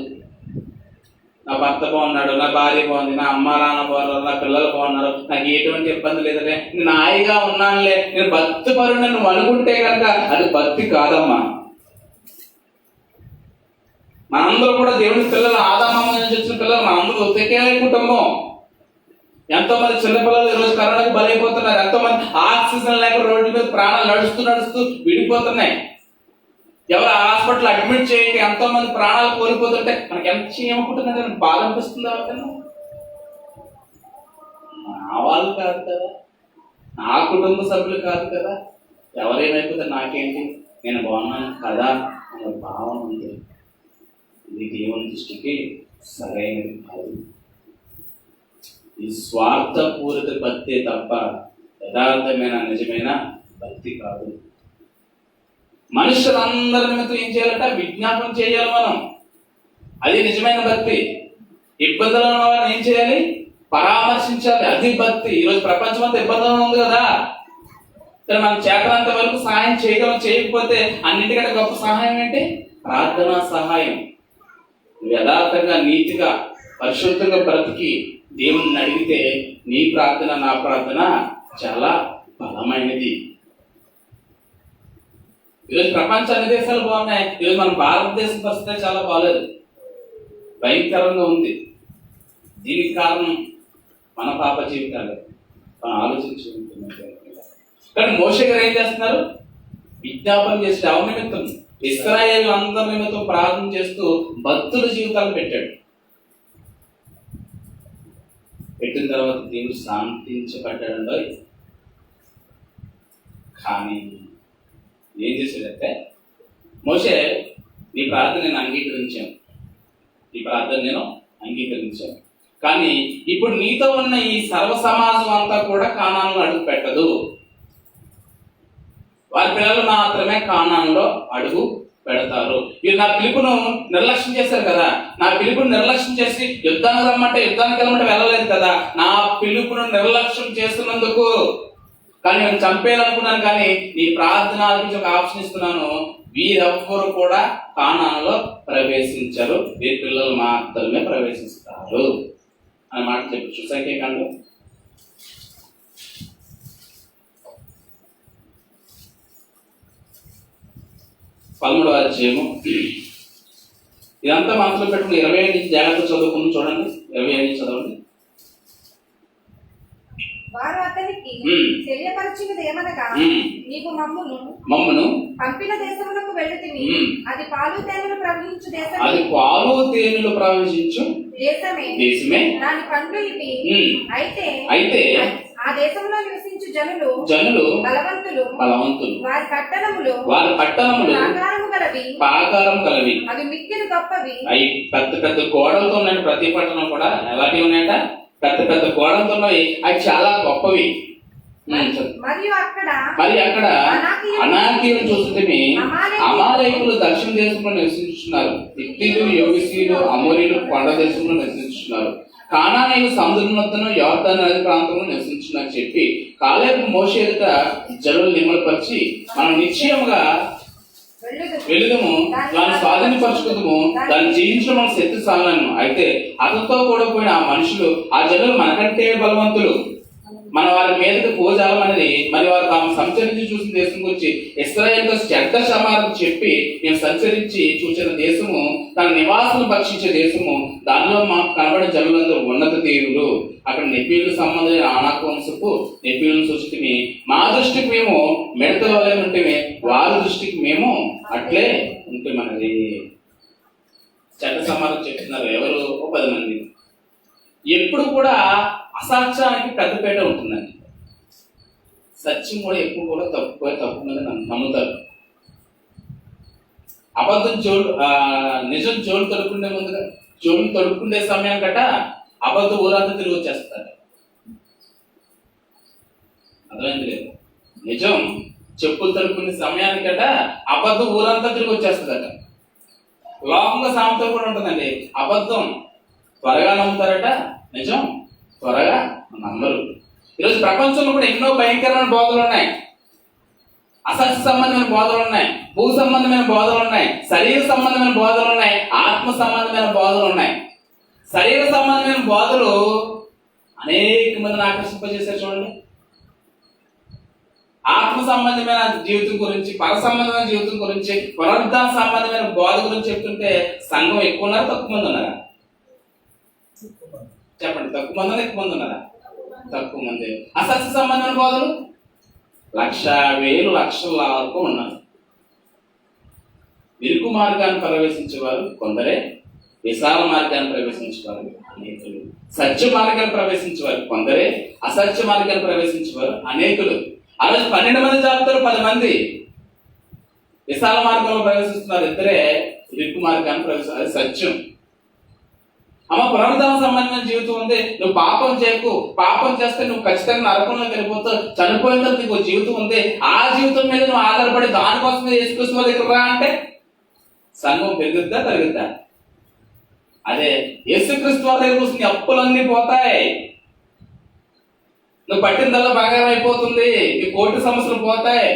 నా భర్త బాగున్నాడు, నా భార్య బాగుంది, నా అమ్మ నాన్న బాగున్నారు, నా పిల్లలు బాగున్నారు, నాకు ఎటువంటి ఇబ్బంది లేదంటే నేను హాయిగా ఉన్నానులే, నేను భక్తి పరుని నువ్వు అనుకుంటే కనుక అది భక్తి కాదమ్మా. మనందరూ కూడా దేవుని పిల్లలు, ఆదామమ్మ నుంచి వచ్చిన పిల్లలు, మనందరూ ఒకే కుటుంబం. ఎంతో మంది చిన్నపిల్లలు ఈరోజు కరోనాకి బలైపోతున్నారు. ఎంతో మంది ఆక్సిజన్ లేక రోడ్డు మీద ప్రాణాలు నడుస్తూ విడిపోతున్నాయి. ఎవరు హాస్పిటల్ అడ్మిట్ చేయండి, ఎంతో మంది ప్రాణాలు కోల్పోతుంటే మనకి ఎంత చేయకుంటున్నా బాధ అనిపిస్తుంది. ఎవరికైనా నా వాళ్ళు కాదు కదా, నా కుటుంబ సభ్యులు కాదు కదా, ఎవరేమైపోతే నాకేంటి, నేను బాగున్నాను కదా అనే భావన ఉంది. ఇది దేవుని దృష్టికి సరైనది కాదు. ఈ స్వార్థపూరిత భక్తి తప్ప యథార్థమైన నిజమైన భక్తి కాదు. మనుషులందరి నిమిత్తం ఏం చేయాలంటే విజ్ఞాపనం చేయాలి మనం. అది నిజమైన భక్తి. ఇబ్బందులు ఉన్న వారిని ఏం చేయాలి? పరామర్శించాలి. అది భక్తి. ఈరోజు ప్రపంచం అంతా ఇబ్బందులు ఉంది కదా, మనం చేతనంత వరకు సహాయం చేయగలం. చేయకపోతే అన్నిటికంటే గొప్ప సహాయం ఏంటి? ప్రార్థనా సహాయం. యథార్థంగా, నీతిగా, పరిశుద్ధంగా బ్రతికి దేవుణ్ణి అడిగితే నీ ప్రార్థన, నా ప్రార్థన చాలా బలమైనది. ఈరోజు ప్రపంచ అన్ని దేశాలు బాగున్నాయి. ఈరోజు మన భారతదేశం పరిస్థితి చాలా బాగాలేదు, భయంకరంగా ఉంది. దీనికి కారణం మన పాప జీవితాలు. మనం ఆలోచించుకుంటున్నాం. కానీ మోషే గారు ఏం చేస్తున్నారు? విజ్ఞాపన చేసి ఎవరి నిమిత్తం? ఇశ్రాయేలు అందరి నిమిత్తం ప్రార్థన చేస్తూ భక్తుల జీవితాలు పెట్టాడు. పెట్టిన తర్వాత దేవుడు శాంతించబడ్డాడు. కానీ ఏం చేశాడంటే, మోషే నీ ప్రార్థన నేను అంగీకరించాను, ఈ ప్రార్థన నేను అంగీకరించాను, కానీ ఇప్పుడు నీతో ఉన్న ఈ సర్వ సమాజం అంతా కూడా కానానులో అడుగు పెట్టదు. వారి పిల్లలు మాత్రమే కానానులో అడుగు పెడతారు. వీరు నా పిలుపును నిర్లక్ష్యం చేశారు కదా, నా పిలుపును నిర్లక్ష్యం చేసి యుద్ధానికి రమ్మంటే యుద్ధానికి వెళ్ళమంటే వెళ్ళలేదు కదా. నా పిలుపును నిర్లక్ష్యం చేస్తున్నందుకు, కానీ నేను చంపేయాలనుకున్నాను, కానీ నీ ప్రార్థన ఆలకించి ఒక ఆప్షన్ ఇస్తున్నాను, వీరెవ్వరు కూడా కానానులో ప్రవేశించరు, వీరి పిల్లలు మాత్రమే ప్రవేశిస్తారు అని మాట చెప్పచ్చు. సంఖ్యాకాండం 13వ అధ్యాయము. ఇదంతా మనసులో పెట్టుకుని 25 నుంచి జాగ్రత్త చదువుకుని చూడండి. 25 నుంచి చదవండి. వారు అతనికి తెలియపరిచినది ఏమనగా, నీకు మమ్మును పంపిన దేశములకు వెళ్ళుతివి, అది పాలు తేనెలు ప్రవహించు దేశమే, అది పాలు తేనెలు ప్రవహించు దేశమే, దాని పండ్లు ఇవి. అయితే ఆ దేశంలో నివసించు జనులు బలవంతులు, వారి పట్టణములు ప్రాకారము గలవి, అవి మిక్కిలి గొప్పవి. అవి పెద్ద పెద్ద గోడలతో ఉన్నాయి. ప్రతి పట్టణం కూడా ఎలాంటివి ఉన్నాయట? పెద్ద పెద్ద గోడలతో ఉన్నాయి. అవి చాలా గొప్పవి. మరియు అక్కడ అనాకీయులు చూస్తుంటే అమాలేకులు దక్షిణ దేశంలో నివసించుతున్నారు, హిత్తీయులు, యెబూసీయులు, అమోరీయులు కొండ దేశంలో నివసించుతున్నారు, కానానీయులు సముద్రమునొద్దను యోర్దాను నది ప్రాంతంలో నివసించున్నారు చెప్పి కాలేబు మోషే ఎదుట జనులు నిమ్మలపరిచి, మనం నిశ్చయముగా వెళుదము, దాన్ని స్వాధీనపరచుకుందాము, దాన్ని జీవించడం మన శక్తి సాలను. అయితే అతనితో కూడా పోయిన ఆ మనుషులు, ఆ జనులు మనకంటే బలవంతులు, మన వారి మీదకి పోజాలం అనేది, మరి వారు తాము సంచరించి చూసిన దేశం గురించి ఇశ్రాయేలుతో చెడ్డ సమాధానం చెప్పి నేను సంచరించి చూసిన దేశము, తన నివాసులు భక్షించే దేశము, దానిలో మాకు కనబడే జనులందరూ ఉన్నత దేవులు. అక్కడ నెపీలు సంబంధమైన ఆనాకు వంశపు నెపీలను సూచితిని, మా దృష్టికి మేము మిడతల వలె ఉంటే వారి దృష్టికి మేము అట్లే ఉంటే మనది. చెడ్డ సమాధానం చెప్తున్నారు ఎవరు? 10 మంది. ఎప్పుడు కూడా అసాక్ష్యానికి పెద్దపేట ఉంటుందండి. సత్యం కూడా ఎప్పుడు కూడా తప్పు మీద నమ్ముతారు. అబద్ధం నిజం జోలు తడుపుకుంటే ముందుగా జోలు తడుపుకుంటే సమయం గట అబద్ధం ఊరంతా తిరిగి వచ్చేస్తారు. అర్థమైంది లేదు? నిజం చెప్పులు తడుపుకునే సమయానికట అబద్ధం ఊరంతా తిరిగి వచ్చేస్తుందట. లోకంగా సామెత కూడా ఉంటుందండి. అబద్ధం త్వరగా నమ్ముతారట, నిజం త్వరగా నమ్మరు. ఈరోజు ప్రపంచంలో కూడా ఎన్నో భయంకరమైన బోధలు ఉన్నాయి. అసత్య సంబంధమైన బోధలు ఉన్నాయి, భూ సంబంధమైన బోధలు ఉన్నాయి, శరీర సంబంధమైన బోధలు ఉన్నాయి, ఆత్మ సంబంధమైన బోధలు ఉన్నాయి. శరీర సంబంధమైన బోధలు అనేక మందిని ఆకర్షింపజేశారు చూడండి. ఆత్మ సంబంధమైన జీవితం గురించి, పర సంబంధమైన జీవితం గురించి, పునరుద్ధాన సంబంధమైన బోధ గురించి చెప్తుంటే సంఘం ఎక్కువ ఉన్నారా తక్కువ మంది ఉన్నారా? చెప్పండి, తక్కువ మంది ఎక్కువ మంది ఉన్నారా? తక్కువ మంది. అసత్య సంబంధమైన బోధలు 1,00,000 లక్షల వరకు ఉన్నారు. ఇరుకు మార్గాన్ని ప్రవేశించేవారు కొందరే, విశాల మార్గాన్ని ప్రవేశించేవారు అనేకులు. సత్య మార్గాన్ని ప్రవేశించేవారు కొందరే, అసత్య మార్గాన్ని ప్రవేశించేవారు అనేకులు. ఆ రోజు 12 మంది జాబితారు, 10 మంది విశాల మార్గంలో ప్రవేశిస్తున్నారు, ఇద్దరే ఇరుకు మార్గాన్ని ప్రవేశిస్తారు. అది సత్యం. అమ్మ, పునరుద్ధాన సంబంధమైన జీవితం ఉంది. నువ్వు పాపం చేయకు, పాపం చేస్తే నువ్వు ఖచ్చితంగా నరకంలోకి వెళ్ళిపోతావు, చనిపోయిన తర్వాత నీకు జీవితం ఉంది, ఆ జీవితం మీద నువ్వు ఆధారపడి దానికోసమే యేసుక్రీస్తు వాళ్ళ దగ్గర రా అంటే సంఘం పెరుగుద్దా తరుగుద్దా? అదే యేసుక్రీస్తు వాళ్ళ దగ్గర కోసం నీ అప్పులన్నీ పోతాయి, నువ్వు పట్టిందల్లా బంగారం అయిపోతుంది, నీ కోటి సమస్యలు పోతాయి,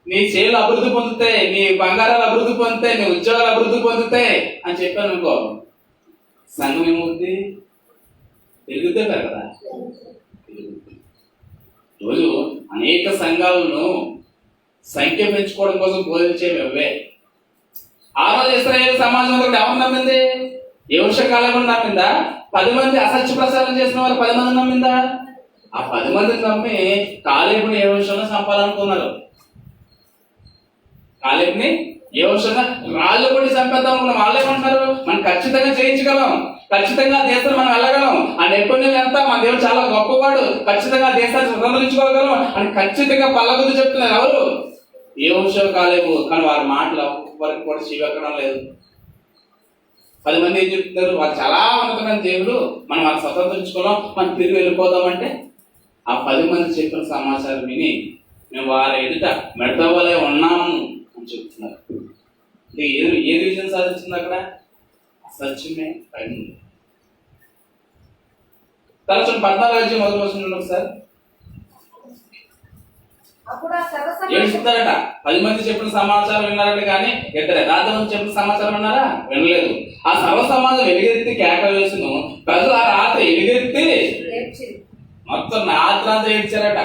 నీ చేతులు అభివృద్ధి పొందుతాయి, నీ బంగారాలు అభివృద్ధి పొందుతాయి, నీ ఉద్యోగాలు అభివృద్ధి పొందుతాయి అని చెప్పాను అనుకో, సంఘం ఏమవుద్ది? పెరుగుద్దే కదా. రోజు అనేక సంఘాలను సంఖ్య పెంచుకోవడం కోసం బోధించేవి అవే. ఆ రోజు ఇశ్రాయేలు సమాజం కూడా ఎవరు నమ్మింది? యెహోషువ కాలం నమ్మిందా? 10 మంది అసత్య ప్రచారం చేసిన వారు 10 మంది నమ్మిందా? ఆ 10 మందిని నమ్మి కాలేబుని యెహోషువను చంపాలనుకున్నారు. కాలేబుని యెహోషువ రాళ్ళు కొట్టి చంపేద్దాం అనుకున్న వాళ్ళేమంటున్నారు? మనం ఖచ్చితంగా జయించగలం, ఖచ్చితంగా దేశాన్ని మనం వెళ్ళగలం, ఆ నైపుణ్యం ఎంత, మన దేవుడు చాలా గొప్పవాడు, ఖచ్చితంగా దేశాన్ని స్వతంత్రించుకోగలం అని ఖచ్చితంగా పల్లగుద్దు చెప్తున్నారు. ఎవరు? యెహోషువ కాలేబు. కానీ వారి మాటలు వరకు కూడా చెవిఎక్కడం లేదు. 10 మంది ఏం చెప్తున్నారు? వారు చాలా ఉన్నతమైన దేవుడు, మనం వాళ్ళని స్వతంత్రించుకోవడం, మనం తిరిగి వెళ్ళిపోదామంటే ఆ 10 మంది చెప్పిన సమాచారం విని మేము వారి ఎదుట మెడవలే ఉన్నాము అని చెప్తున్నారు. ఏది విజయం సాధించింది అక్కడ? అసత్యమే పడింది. తరచు 14 మొదలు వస్తుంది ఒకసారి ఏడుస్తారట. 10 మంది చెప్పిన సమాచారం విన్నారట, కానీ ఇద్దరు యథార్థం చెప్పిన సమాచారం విన్నారా? వినలేదు. ఆ సర్వ సమాజం ఎలుగెత్తి కేక వేసును, ప్రజలు ఆ రాత్రి ఎలుగెత్తి మొత్తం రాత్రి ఏడ్చారట.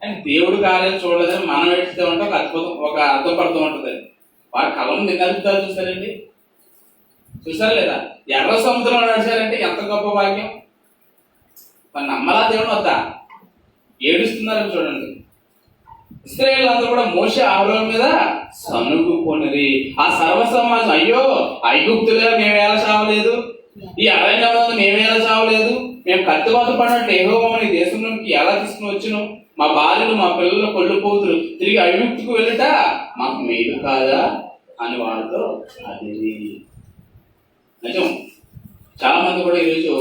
అని దేవుడు కార్యం చూడలేదని మనం ఏడ్చితే ఉంటే ఒక అద్భుతం, ఒక అర్థపడుతూ ఉంటుంది. వారి కలం నిన్నలుపుతారు. చూసారండి, చూసారా లేదా? ఎర్ర సముద్రంలో నడిచారంటే ఎంత గొప్ప భాగ్యం. మరి నమ్మలా దేవుడు వద్దా? ఏడుస్తున్నారని చూడండి. ఇశ్రాయేలు అందరూ కూడా మోషే ఆరోన్ మీద సనుగుకొనిరి. ఆ సర్వ సమాజం, అయ్యో ఐగుప్తులో మేమేలా చావలేదు, ఈ అరణ్యంలో మేమేలా చావలేదు, మేము కత్తివాత పడినట్టు యెహోవా నీ దేశంలోకి ఎలా తీసుకుని వచ్చును, మా భార్యలు మా పిల్లలు కొళ్ళు పోతులు తిరిగి ఐగుప్తుకు వెళ్ళుట మాకు మేలు కాదా అని వాళ్ళతో అది నిజం. చాలా మంది కూడా ఈరోజు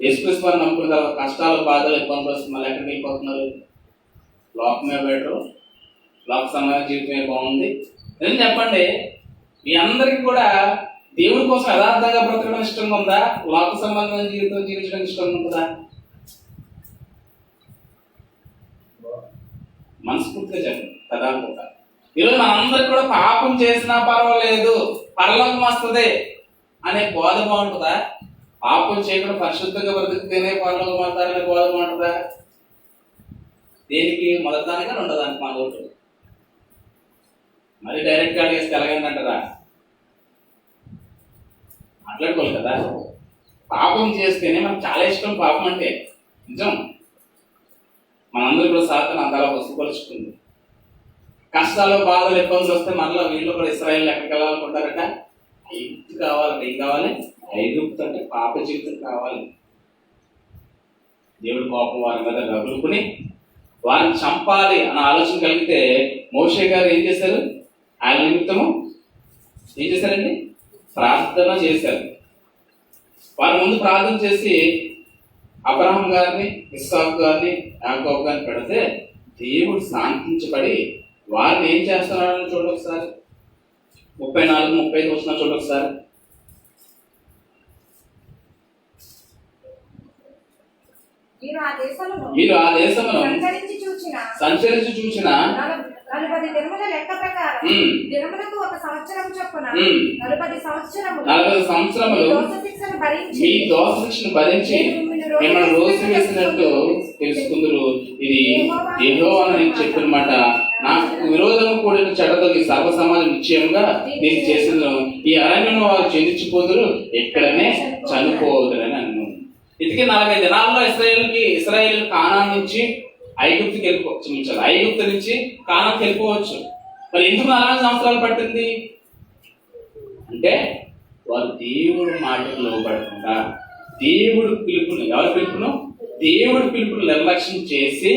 యేసుక్రీస్తు వారిని నమ్ముకున్న తర్వాత కష్టాలు, బాధలు, ఇబ్బందులు వస్తుంది, మళ్ళీ ఎక్కడికి వెళ్ళిపోతున్నారు? లోకమే బెటరు, లోక సమయ జీవితమే బాగుంది. నేను చెప్పండి, మీ అందరికీ కూడా దేవుడి కోసం యథార్థంగా బ్రతకడం ఇష్టంగా ఉందా? లోక సంబంధమైన జీవితం జీవించడం ఇష్టంగా ఉంటుందా? మనస్ఫూర్తిగా చెప్పండి. యథార్థంగా ఈరోజు మనందరికి కూడా పాపం చేసినా పర్వాలేదు, పరలోకం వస్తుంది అనే బోధ బాగుంటుందా? పాపం చేయకుండా పరిశుద్ధంగా బ్రతికితేనే పరలోకం వస్తారనే బోధ బాగుంటుందా? దేనికి? మొదటిదానిగా రెండోదానికి మా ఓటు. మరి డైరెక్ట్ గా అడిగేస్తే ఎలాగైందంటారా? మాట్లాడుకోవాలి కదా. పాపం చేస్తేనే మనకు చాలా ఇష్టం పాపం అంటే, నిజం. మనందరూ కూడా సాతాను అంతలా వస్తుపరుచుకుంది. కష్టాలు, బాధలు, ఇబ్బందులు వస్తే మనలో వీళ్ళు కూడా ఇశ్రాయేలు ఎక్కడికి వెళ్ళాలనుకుంటారట? ఐగుప్తు కావాలంటే ఏం కావాలి? ఐగుప్తు అంటే పాప జీవితం కావాలి. దేవుడు పాపం వారి మీద రగులుకుని వారిని చంపాలి అన్న ఆలోచన కలిగితే మోషే గారు ఏం చేశారు? ఆయన నిమిత్తము ఏం చేశారండి? ప్రార్థన చేశారు. వారి ముందు ప్రార్థన చేసి అబ్రహాం గారిని, ఇస్సాకు గారిని, యాకోబు గారిని పెడితే దేవుడు శాంతించబడి వారిని ఏం చేస్తున్నారని చూడండి ఒకసారి. 34-35 వచ్చిన చూడండి ఒకసారి. మీరు ఆ దేశమును సంచరించి చూచిన 40 దినముల లెక్క ప్రకారం దినములకు 1 సంవత్సరం చొప్పున 40 సంవత్సరములు మీ దోష శిక్షను భరించి మిమ్మల్ని రోజు వేసినట్టు తెలుసుకుందరు. ఇది యెహోవా అని చెప్పిన మాట. నాకు విరోధము కూడిన చెడ్డతో ఈ సర్వ సమాజం నిశ్చయంగా దీన్ని చేసింది. ఈ అరణ్యంలో వారు చెందించిపోదురు, ఎక్కడనే చనిపోదురని అన్నాను. ఇందుకే 40 దినాల్లో ఇశ్రాయేలు కానాన్ నుంచి ఐగుప్తుకి వెళ్ళిపోవచ్చు. ఐగుప్తు నుంచి కానాన్కి వెళ్ళిపోవచ్చు. మరి ఎందుకు 40 సంవత్సరాలు పట్టింది అంటే వాళ్ళు దేవుడు మాటకు లోబడకుండా దేవుడు పిలుపును, ఎవరి పిలుపును? దేవుడి పిలుపును నిర్లక్ష్యం చేసి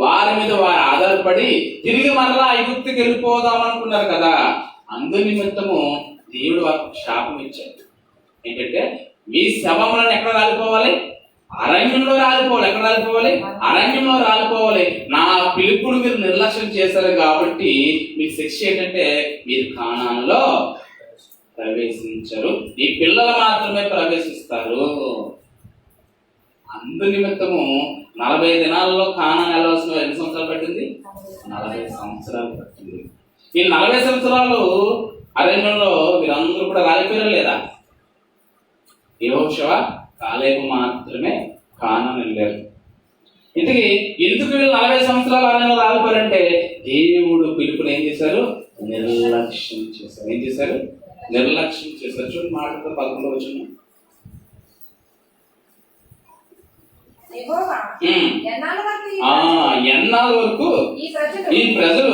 వారి మీద వారు ఆధారపడి తిరిగి మరలా ఐగుప్తుకి వెళ్ళిపోదాం అనుకున్నారు కదా. అందు నిమిత్తము దేవుడు వారికి శాపం ఇచ్చాడు. ఏంటంటే మీ శవములను ఎక్కడ రాలిపోవాలి? అరణ్యంలో రాలిపోవాలి. ఎక్కడ రాలిపోవాలి? అరణ్యంలో రాలిపోవాలి. నా పిలుపును మీరు నిర్లక్ష్యం చేశారు కాబట్టి మీకు శిక్ష ఏంటంటే మీరు కానానులో ప్రవేశించరు, ఈ పిల్లలు మాత్రమే ప్రవేశిస్తారు. అందు నిమిత్తము 40 దినాల్లో కానాను వెళ్ళవలసిన ఎన్ని సంవత్సరాలు పట్టింది? 40 సంవత్సరాలు పట్టింది. ఈ 40 సంవత్సరాలు అరణ్యంలో వీరందరూ కూడా రాలిపోయారు లేదా? యెహోషువ, కాలేబు మాత్రమే కానాను వెళ్ళారు. ఇంతకీ ఎందుకు వీళ్ళు 40 సంవత్సరాలు అరణ్యంలో రాలిపోయారంటే దేవుడు పిలుపుని ఏం చేశారు? నిర్లక్ష్యం చేశారు. ఏం చేశారు? నిర్లక్ష్యం చేశారు. చూడండి మాటతో 11 వచ్చిన ఎన్నాళ్ళ వరకు ఈ ప్రజలు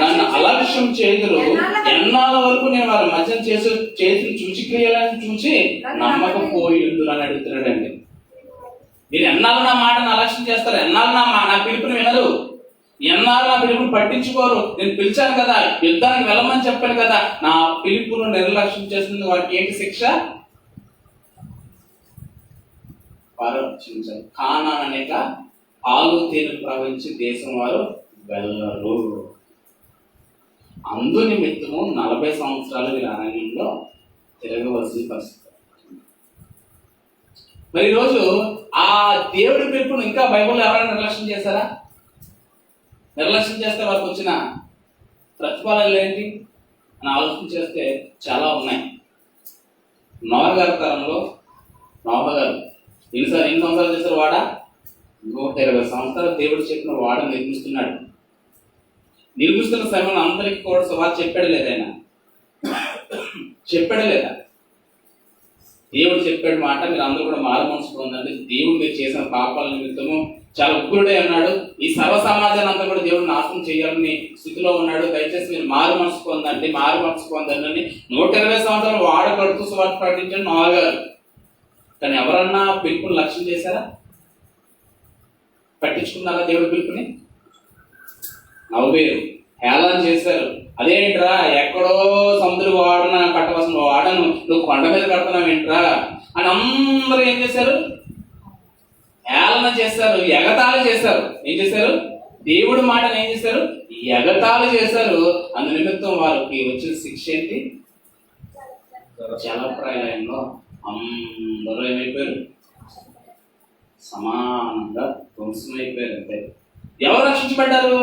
నన్ను అలక్ష్యం చేతులు, ఎన్నాళ్ళ వరకు నేను వారి మధ్య చేతులు చూచి క్రియలను చూసి నమ్మకపోయిండు అని అడుగుతున్నాడండి. మీరు ఎన్నాళ్ళు నా మాటను అలక్ష్యం చేస్తారు? ఎన్నాళ్ళు నా పిలుపుని వినరు? ఎన్నాళ్ళు నా పిలుపుని పట్టించుకోరు? నేను పిలిచాను కదా, యుద్ధానికి వెళ్ళమని చెప్పాను కదా. నా పిలుపును నిర్లక్ష్యం చేస్తుంది వారికి ఏంటి శిక్ష? పరచించారు. కానాన్ అనేక పాలు తేనెలు ప్రవహించి దేశం వారు వెళ్ళరు. అందు నిమిత్తము 40 సంవత్సరాలు వీరి అరణ్యంలో తిరగవలసిన పరిస్థితి. మరి ఈరోజు ఆ దేవుడి పిలుపును ఇంకా బైబిల్లో ఎవరైనా నిర్లక్ష్యం చేశారా? నిర్లక్ష్యం చేస్తే వారికి వచ్చిన ప్రతిఫలాలు ఏంటి అని ఆలోచన చేస్తే చాలా ఉన్నాయి. నోహ గారి తరంలో నోహ గారు ఎన్ని సంవత్సరాలు చేశారు? వాడ 120 సంవత్సరాలు దేవుడు చెప్పిన వాడ నిర్మిస్తున్నాడు. నిర్మిస్తున్న సమయంలో అందరికీ కూడా సువార్త చెప్పాడు లేదా? ఆయన చెప్పాడు లేదా? దేవుడు చెప్పాడు మాట, మీరు అందరూ కూడా మారు మనసు పొందండి. దేవుడు మీరు చేసిన పాపాల నిమిత్తము చాలా ఉగ్రుడే అన్నాడు. ఈ సర్వ సమాజాన్ని అంతా కూడా దేవుడు నాశనం చేయాలని స్థితిలో ఉన్నాడు. దయచేసి మీరు మారు మనసు పొందండి, మారు మనసు పొందండి అని 120 సంవత్సరాలు వాడ కడుతూ సువార్త ప్రకటించాడు నోహ గారు. కానీ ఎవరన్నా పిలుపుని లక్ష్యం చేశారా? పట్టించుకున్నారా దేవుడి పిలుపుని? నవ్వేరు, హేళన చేశారు. అదేంట్రా, ఎక్కడో సముద్ర వాడన కట్టవలసిన వాడను నువ్వు కొండ మీద కడుతున్నావు ఏంట్రా అని అందరూ ఏం చేశారు? హేళన చేశారు, ఎగతాళి చేశారు. ఏం చేశారు? దేవుడి మాటను ఏం చేశారు? ఎగతాళి చేశారు. అందు నిమిత్తం వారికి వచ్చిన శిక్ష ఏంటి? జలప్రళయంలో అందరూ ఏమైపోయారు? సమానంగా ధ్వంసమైపోయారు. అంతే. ఎవరు రక్షించబడ్డారు?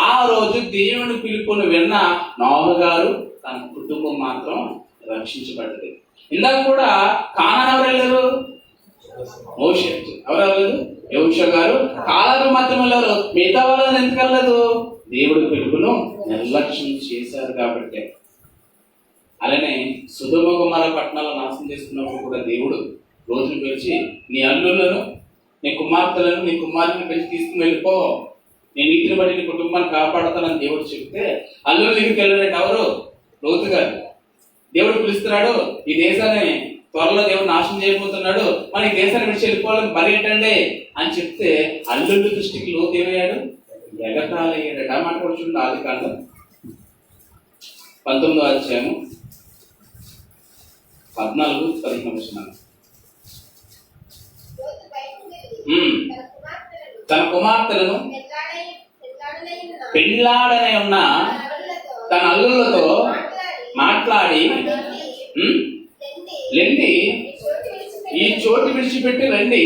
ఆ రోజు దేవుని పిలుపును విన్న నోహ గారు తన కుటుంబం మాత్రం రక్షించబడ్డది. ఇందాక కూడా కానాన్ ఎవరు వెళ్ళారు? మోషే. ఎవరు వెళ్ళలేదు? యెహోషువ గారు. కాలేబు మాత్రం వెళ్ళారు. మిగతా వాళ్ళని ఎందుకు వెళ్ళలేదు? దేవుడి పిలుపును నిర్లక్ష్యం చేశారు కాబట్టి. అలానే సొదొమ గొమొర్రా పట్టణాలను నాశనం చేస్తున్నప్పుడు కూడా దేవుడు రోజును పిలిచి నీ అల్లులను, నీ కుమార్తెలను, నీ కుమారుని పిలిచి తీసుకుని వెళ్ళిపో, నేను నీతిని బట్టి నీ కుటుంబాన్ని కాపాడుతానని దేవుడు చెప్తే అల్లుల దగ్గరికి వెళ్ళాడంటే ఎవరు? లోతు గారు. దేవుడు పిలుస్తున్నాడు, ఈ దేశాన్ని త్వరలో దేవుడు నాశనం చేయబోతున్నాడు, మన ఈ దేశాన్ని విడిచి వెళ్ళిపోవాలని పరిగెట్టండి అని చెప్తే అల్లుళ్ళ దృష్టికి లోతు ఏమయ్యాడు? ఎగతాళి అయ్యాడు. ఆ మాట కూడా చూడండి. ఆదికాండం 19వ అధ్యాయము 14-15 తన కుమార్తెలను పెళ్ళాడనే ఉన్న తన అల్లులతో మాట్లాడి లెండి, ఈ చోటు విడిచిపెట్టి రండి,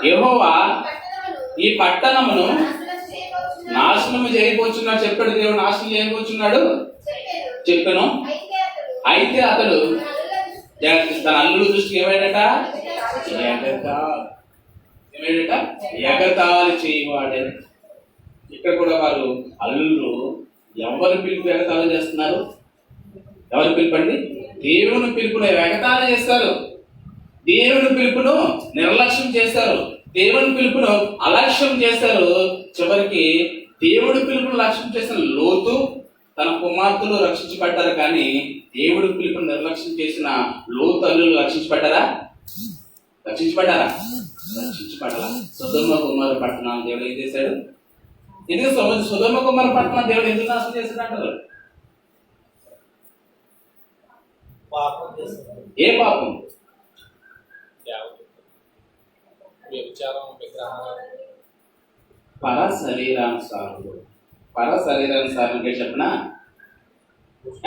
యెహోవా పట్టణమును ఈ పట్టణమును నాశనం చేయబోచున్నాడు. నాశనం చేయబోచున్నాడు. చెప్పాడు దేవుడు నాశనం చేయబోచున్నాడు చెప్పాను. అయితే అతడు తన అల్లుడు దృష్టికి ఏమైనట ఎగతాళి చేయవాడే. ఇక్కడ కూడా వారు అల్లుళ్ళు ఎవరి పిలుపు ఎగతాళి చేస్తున్నారు? ఎవరి పిలుపు అండి? దేవుని పిలుపును ఎగతాళి చేస్తారు. దేవుని పిలుపును నిర్లక్ష్యం చేస్తారు. దేవుని పిలుపును అలక్ష్యం చేస్తారు. చివరికి దేవుడి పిలుపును లక్ష్యం చేసిన లోతు తన కుమార్తెలు రక్షించబడ్డారు, కానీ దేవుడి పిలుపును నిర్లక్ష్యం చేసిన లోతు అల్లులు రక్షించబడ్డారా? రక్షించబడ్డారా? రక్షించబడాల. సొదొమ గొమొర్రా పట్టణాన్ని దేవుడు ఏం చేశాడు? ఎందుకు సొదొమ గొమొర్రా పట్టణాన్ని దేవుడు ఎందుకు నాశనం చేశాడు అంటారు? ఏ పాపం? పర శరీరానుసారం చెప్పిన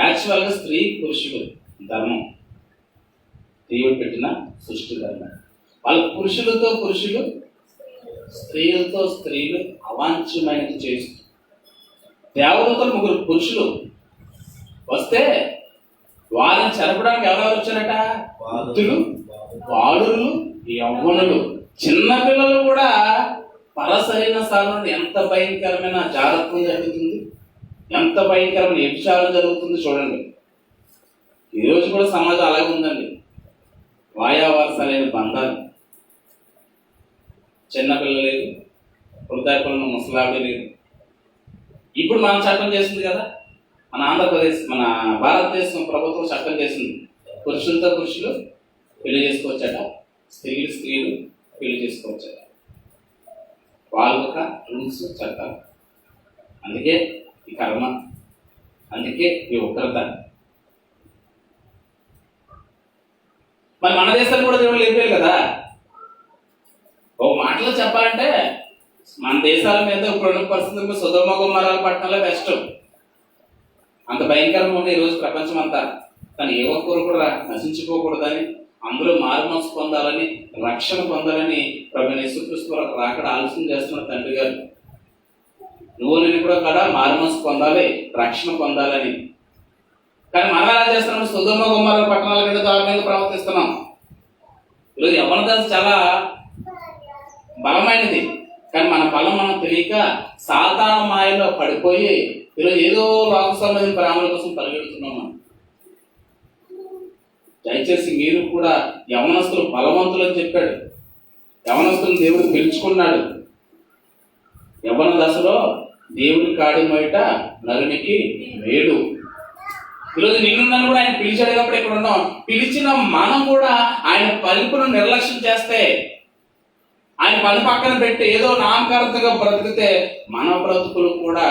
యాక్చువల్గా స్త్రీ పురుషుడు ధర్మం దేవుడు పెట్టిన సృష్టి ధర్మం. వాళ్ళ పురుషులతో పురుషులు, స్త్రీలతో స్త్రీలు అవాంఛమైనది చేస్తూ, దేవతలతో ముగ్గురు పురుషులు వస్తే వారిని చెరపడానికి ఎవరెవరు వచ్చారట? వృద్ధులు, బాలురు, యవ్వనులు, చిన్నపిల్లలు కూడా పరసరైన స్థానంలో ఎంత భయంకరమైన జాగ్రత్తం జరుగుతుంది, ఎంత భయంకరమైన విషయాలు జరుగుతుంది చూడండి. ఈరోజు కూడా సమాజం అలాగే ఉందండి. వాయావారసలైన బంధాలు, చిన్నపిల్లలు లేదు, వృద్ధాప్యంలో ముసలావిడ లేదు. ఇప్పుడు మనం చట్టం చేసింది కదా, మన ఆంధ్రప్రదేశ్, మన భారతదేశం ప్రభుత్వం చట్టం చేసింది. పురుషులతో పురుషులు పెళ్లి చేసుకోవచ్చట, స్త్రీలు పెళ్లి చేసుకోవచ్చట. వాళ్ళొక రూల్స్, చట్టాలు. అందుకే ఈ కర్మ, అందుకే ఈ ఉగ్రత. మరి మన దేశాలు కూడా దేవుడు లేపారు కదా. ఒక మాటలో చెప్పాలంటే మన దేశాల మీద ఇప్పుడున్న పరిస్థితుల్లో సొదొమ గొమొర్రా పట్టణాలే బెస్ట్. అంత భయంకరంగా ఉంది ఈరోజు ప్రపంచం అంతా. కానీ ఏ ఒక్కరు కూడా నశించుకోకూడదని, అందులో మారుమనసు పొందాలని, రక్షణ పొందాలని ప్రభువైన యేసుక్రీస్తు వారు రాకడ ఆలోచన చేస్తున్న తండ్రి గారు. నువ్వు నేను కూడా కదా మారుమనసు పొందాలి, రక్షణ పొందాలని. కానీ మనం ఎలా చేస్తున్నాం? సొదొమ గొమొర్రా పట్టణాల కింద దారుణంగా ప్రవర్తిస్తున్నాం. ఈరోజు యవ్వన దశ చాలా బలమైనది, కానీ మన బలం మనం తెలియక సాతాను మాయలో పడిపోయి ఈరోజు ఏదో లోక సంబంధించిన ప్రేమల కోసం పరిగెడుతున్నాం మనం. దయచేసి మీరు కూడా యవనస్తులు బలవంతులు అని చెప్పాడు. యవనస్తులను దేవుడు పిలుచుకున్నాడు. యవ్వన దశలో దేవుడి కాడి బయట నరునికి మేలు. ఈరోజు నిన్ను కూడా ఆయన పిలిచాడు కాబట్టి ఇక్కడ ఉన్నాం. పిలిచిన మనం కూడా ఆయన పలుకును నిర్లక్ష్యం చేస్తే, ఆయన పని పక్కన పెట్టి ఏదో నామకార్థంగా బ్రతికితే మన బ్రతుకులు కూడా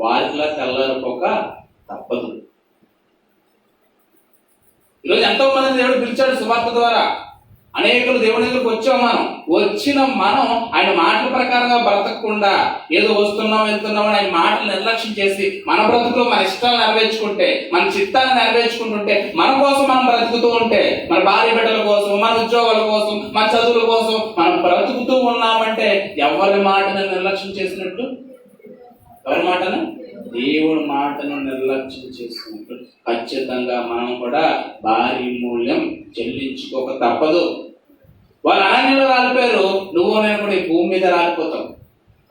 వారిలా తెల్లారిపోక తప్పదు. ఈరోజు ఎంతో మంది దేవుడు పిలిచాడు సువార్త ద్వారా. అనేకులు దేవుని దగ్గరకు వచ్చాం. వచ్చిన మనం ఆయన మాటల ప్రకారంగా బ్రతకకుండా ఏదో వస్తున్నాం వెళ్తున్నాం అని ఆయన మాటలు నిర్లక్ష్యం చేసి మన బ్రతుకులో మన ఇష్టాలు నెరవేర్చుకుంటే, మన చిత్తాన్ని నెరవేర్చుకుంటుంటే, మన కోసం మనం బ్రతుకుతూ ఉంటే, మన భార్య బిడ్డల కోసం, మన ఉద్యోగాల కోసం, మన చదువుల కోసం మనం బ్రతుకుతూ ఉన్నామంటే ఎవరి మాటను నిర్లక్ష్యం చేసినట్టు? ఎవరి మాటను? దేవుడి మాటను నిర్లక్ష్యం చేసినట్టు. ఖచ్చితంగా మనం కూడా భారీ మూల్యం చెల్లించుకోక తప్పదు. వాళ్ళు అరణ్యంలో రాలిపోయారు, నువ్వు నేను కూడా ఈ భూమి మీద రాలిపోతాం.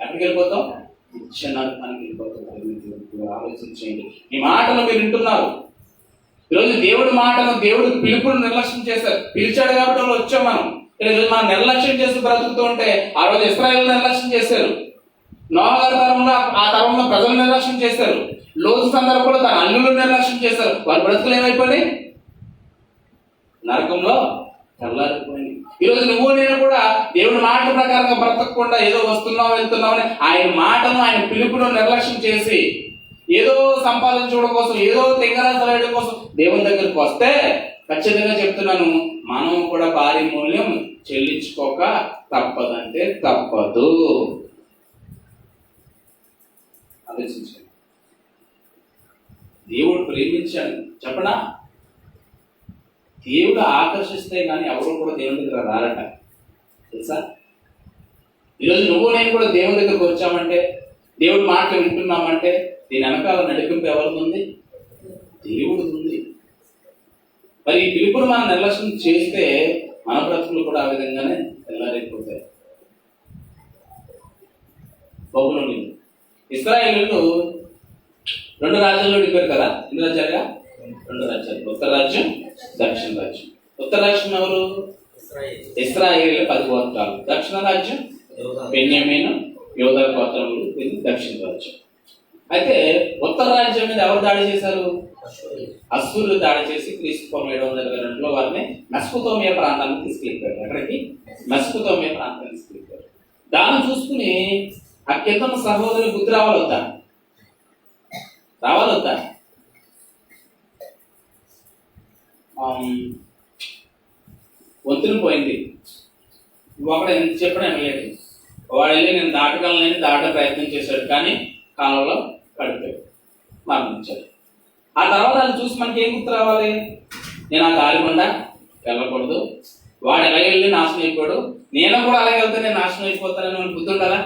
ఎక్కడికి వెళ్ళిపోతాం? నిత్యనరకానికి వెళ్ళిపోతాం. ఆలోచించండి. ఈ మాటలు మీరు వింటున్నారు. ఈరోజు దేవుడి మాటను, దేవుడి పిలుపును నిర్లక్ష్యం చేశారు. పిలిచాడు కాబట్టి వాళ్ళు వచ్చాం మనం. ఈరోజు మనం నిర్లక్ష్యం చేసి బ్రతుకుతూ ఉంటే, ఆ రోజు ఇశ్రాయేలు నిర్లక్ష్యం చేశారు. నోహ గారి తరంలో, ఆ తరంలో ప్రజలు నిర్లక్ష్యం చేశారు. లోతు సందర్భంలో తన అల్లులు నిర్లక్ష్యం చేశారు. వారి బ్రతుకులు ఏమైపోయినాయి? నరకంలో తెల్లారిపోయింది. ఈరోజు నువ్వు నేను కూడా దేవుడి మాట ప్రకారంగా బ్రతకకుండా ఏదో వస్తున్నావు వెళ్తున్నావు అని ఆయన మాటను, ఆయన పిలుపును నిర్లక్ష్యం చేసి ఏదో సంపాదించడం కోసం, ఏదో తెంగరాజు కోసం దేవుని దగ్గరికి వస్తే ఖచ్చితంగా చెప్తున్నాను, మనం కూడా భారీ మూల్యం చెల్లించుకోక తప్పదంటే తప్పదు. ఆలోచించండి. దేవుడు ప్రేమించాడు చెప్పనా? దేవుడు ఆకర్షిస్తే కానీ ఎవరు కూడా దేవుని దగ్గర రారట తెలుసా? ఈరోజు నువ్వు నేను కూడా దేవుడి దగ్గరకు వచ్చామంటే, దేవుడి మాటలు వింటున్నామంటే దీని వెనకాల నడిపింపు ఎవరిది ఉంది? దేవుడిది ఉంది. మరి ఈ పిలుపును మనం నిర్లక్ష్యం చేస్తే మన బ్రతుకులు కూడా ఆ విధంగానే తెల్లారైపోతాయి. బబులోను ఇశ్రాయేలీయులు 2 రాజ్యాల్లో విడిపోయారు కదా. ఎన్ని రాజ్యాలుగా? 2 రాజ్యాలు. ఉత్తర రాజ్యం, దక్షిణ రాజ్యం. ఉత్తర రాజ్యం ఎవరు? ఇశ్రాయేలీయుల 10 గోత్రాలు. దక్షిణ రాజ్యం బెన్యామీను, యోధా గోత్రములు. ఇది దక్షిణ రాజ్యం. అయితే ఉత్తర రాజ్యం మీద ఎవరు దాడి చేశారు? అశ్షూరులు దాడి చేసి క్రీస్తు పూర్వం 722లో వారిని మెసొపొతామియా ప్రాంతానికి తీసుకెళ్ళిపోయారు. ఎక్కడికి? మెసొపొతామియా ప్రాంతానికి తీసుకెళ్ళిపోయారు. దాన్ని చూసుకుని ఆ కింద సహోదరుని బుద్ధి రావాలొద్దా? వంతుని పోయింది. ఒకడు ఎంత చెప్పడం వెళ్ళలేదు. వాడు వెళ్ళి నేను దాటగలనని దాటే ప్రయత్నం చేశాడు, కానీ కాలంలో పడిపోయాడు, మరణించాడు. ఆ తర్వాత అది చూసి మనకి ఏం గుర్తు రావాలి? నేను ఆ దారి గుండా వెళ్ళకూడదు, వాడు ఎలా వెళ్ళి నాశనం అయిపోయాడు, నేను కూడా అలాగే వెళ్తే నేను నాశనం అయిపోతానని మనకు బుద్ధి ఉండాలా?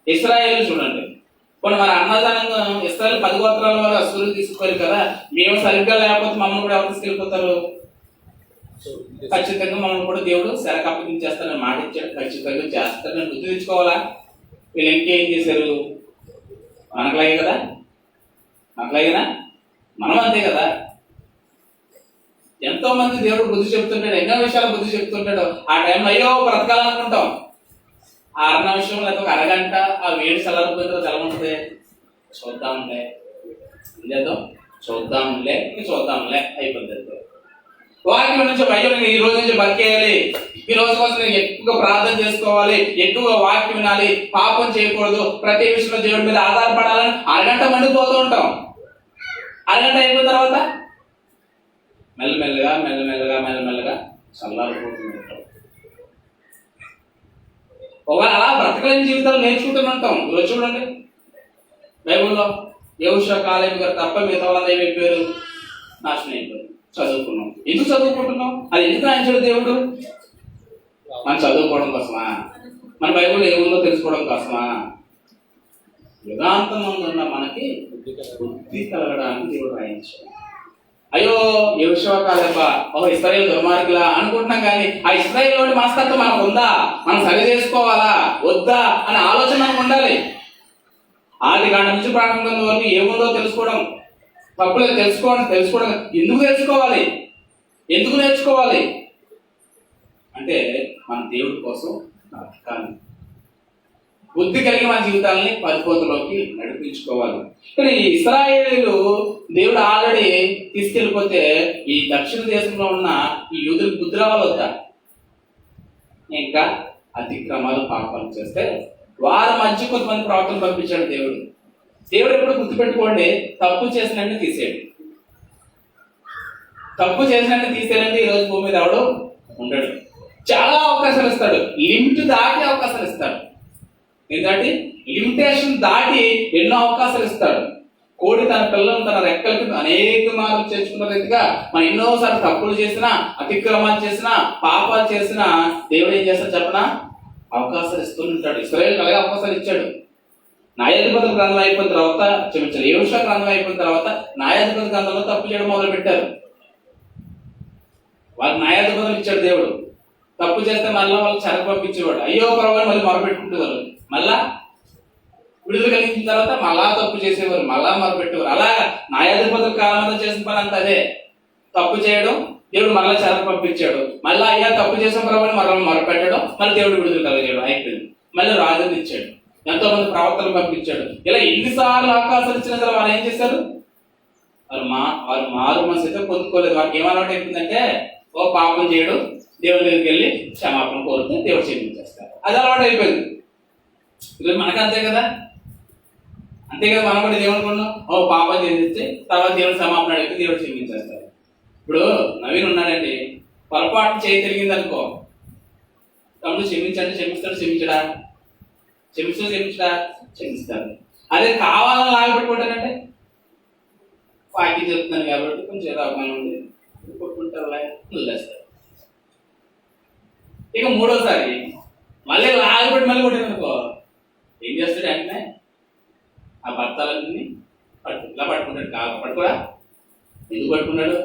ఇశ్రాయేలు చూడండి, కొన్ని మన అన్నదానంగా ఇశ్రాయేలు 10 గోత్రాల వారు అశ్షూరులు తీసుకుపోయారు కదా. మేము సరిగ్గా లేకపోతే మమ్మల్ని కూడా ఎవరు తీసుకెళ్ళిపోతారు? ఖచ్చితంగా మమ్మల్ని కూడా దేవుడు శరకు అప్పగించేస్తానని మాట ఇచ్చాడు. ఖచ్చితంగా చేస్తాడని బుద్ధి తెచ్చుకోవాలా? వీళ్ళు ఇంకేం చేశారు? మనకులాగే కదా, మనకులాగేనా? మనం అంతే కదా. ఎంతో మంది దేవుడు బుద్ధి చెప్తుంటాడు, ఎన్నో విషయాలు బుద్ధి చెప్తుంటాడు. ఆ టైంలో అయ్యో బ్రతకాలనుకుంటాం. ఆ అన్న విషయంలో అయితే ఒక అరగంట ఆ వేడి చల్లారిపోయిన తర్వాత ఎలా ఉంటుంది? చూద్దాంలే, చేద్దాం, చూద్దాంలే, చూద్దాంలే అయిపోతుంది. వాక్యం నుంచి అయ్యో నేను ఈ రోజు నుంచి బతికేయాలి, ఈ రోజు కోసం నేను ఎక్కువగా ప్రార్థన చేసుకోవాలి, ఎక్కువగా వాక్యం వినాలి, పాపం చేయకూడదు, ప్రతి విషయంలో దేవుడి మీద ఆధారపడాలని అరగంట మండిపోతూ ఉంటాం. అరగంట అయిపోయిన తర్వాత మెల్లమెల్లగా చల్లారిపోతూ ఉంటాం. ఒకవేళ అలా బ్రతకలేని జీవితాలు నేర్చుకుంటూనే ఉంటాం. ఈరోజు చూడండి, బైబుల్లో యెహోషువ కాలేబు గారు తప్ప మిగతా వాళ్ళంతా ఏమైపోయారు? నాశనం అయిపోయారు. చదువుకున్నాం. ఎందుకు చదువుకుంటున్నాం? అది ఎందుకు రాయించాడు దేవుడు? మనం చదువుకోవడం కోసమా? మన బైబుల్ ఏముందో తెలుసుకోవడం కోసమా? యుగాంతం ఉన్న మనకి బుద్ధి కలగడానికి దేవుడు రాయించాడు. అయ్యో యెహోషువ కాలేబా, ఇశ్రాయేలు దుర్మార్గులా అనుకుంటున్నాం, కానీ ఆ ఇశ్రాయేలులోని మనస్తత్వం మనకు ఉందా? మనం సరి చేసుకోవాలా వద్దా అనే ఆలోచన మనకు ఉండాలి. ఆది కాండం నుంచి ప్రారంభం వరకు ఏముందో తెలుసుకోవడం తప్పులేదు. తెలుసుకోవడం ఎందుకు తెలుసుకోవాలి? ఎందుకు నేర్చుకోవాలి అంటే మన దేవుడి కోసం బ్రతకాలి, బుద్ధి కలిగి మన జీవితాలని పరిపూర్ణలోకి నడిపించుకోవాలి. కానీ ఇశ్రాయేలీయులు దేవుడు ఆల్రెడీ తీసుకెళ్ళిపోతే ఈ దక్షిణ దేశంలో ఉన్న ఈ యూదులకు బుద్ధి రావాలొద్దా? ఇంకా అతిక్రమాలు పాపాలు చేస్తే వారి మధ్య కొంతమంది ప్రవక్తలు పంపించాడు దేవుడు. దేవుడు ఎప్పుడు గుర్తుపెట్టుకోండి, తప్పు చేసినట్టు తీసేయండి. తప్పు చేసినట్టు తీసేయాలంటే ఈరోజు భూమి మీద ఎవడు ఉండడు. చాలా అవకాశాలు ఇస్తాడు, లిమిట్ దాటి అవకాశాలు ఇస్తాడు. ఎందుకంటే లిమిటేషన్ దాటి ఎన్నో అవకాశాలు ఇస్తాడు. కోడి తన పిల్లలను తన రెక్కలకి అనేక మార్లు చేర్చుకున్న రీతిగా మనం ఎన్నోసార్లు తప్పులు చేసినా, అతిక్రమాలు చేసినా, పాపాలు చేసినా దేవుడు ఏం చేస్తాడు చెప్పనా? అవకాశాలు ఇస్తుంటాడు. ఇశ్రాయేలుకి అలాగే అవకాశాలు ఇచ్చాడు. న్యాయాధిపతుల గ్రంథం అయిపోయిన తర్వాత క్షమించారు, యెహోషువ గ్రంథం అయిపోయిన తర్వాత న్యాయాధిపతుల గ్రంథంలో తప్పు చేయడం మొదలు పెట్టారు. వాళ్ళకి న్యాయాధిపతులు ఇచ్చాడు దేవుడు. తప్పు చేస్తే మళ్ళీ వాళ్ళు చెరకు పంపించేవాడు. అయ్యో ప్రభువుని మళ్ళీ మొరపెట్టుకుంటేవారు. మళ్ళా విడుదల కలిగిన తర్వాత మళ్ళా తప్పు చేసేవారు, మళ్ళా మొరపెట్టేవారు. అలాగా న్యాయాధిపతుల కాలంలో చేసిన పని అంత అదే. తప్పు చేయడం, దేవుడు మళ్ళా చెరకు పంపించాడు. మళ్ళీ అయ్యా తప్పు చేసిన ప్రభువుని మళ్ళీ మొరపెట్టడం, మళ్ళీ దేవుడు విడుదల కలిగాడు, అయిపోయింది. మళ్ళీ రాజుని ఇచ్చాడు, ఎంతో మంది ప్రవక్తలు పంపించాడు. ఇలా ఎన్నిసార్లు అవకాశాలు ఇచ్చినా సరే వాళ్ళు ఏం చేశారు? వారు మారు మనసు అయితే పొందుకోలేదు. వారికి ఏమలవాటు అయిపోయిందంటే, ఓ పాపం చేయడు, దేవుడి దగ్గరికి వెళ్ళి క్షమాపణ కోరితే దేవుడు క్షమించేస్తారు. అది అలవాటు అయిపోయింది. ఈరోజు మనకు అంతే కదా, మనం కూడా ఏమనుకున్నాం? ఓ పాపం చేస్తే తర్వాత దేవుడు క్షమాపణ అడిగితే దేవుడు క్షమించేస్తారు. ఇప్పుడు నవీన్ ఉన్నాడండి, పొరపాటు చేయి తిరిగింది అనుకో, తమ్ముడు క్షమించండి, క్షమించడా? క్షమిస్తాడు. అదే కావాలని లాగపెట్టుకుంటానంటే, పార్టీ చెప్తున్నాను కాబట్టి కొంచెం ఏదో అవమానం ఉంది, కొట్టుకుంటారు, వదిలేస్తారు. ఇక మూడోసారి మళ్ళీ లాగబెట్టి మళ్ళీ కొట్టాను అనుకో, ఏం చేస్తాడు వెంటనే ఆ భర్తలన్నీ ఇలా పట్టుకుంటాడు. పట్టుకోడా? ఎందుకు పట్టుకున్నాడు?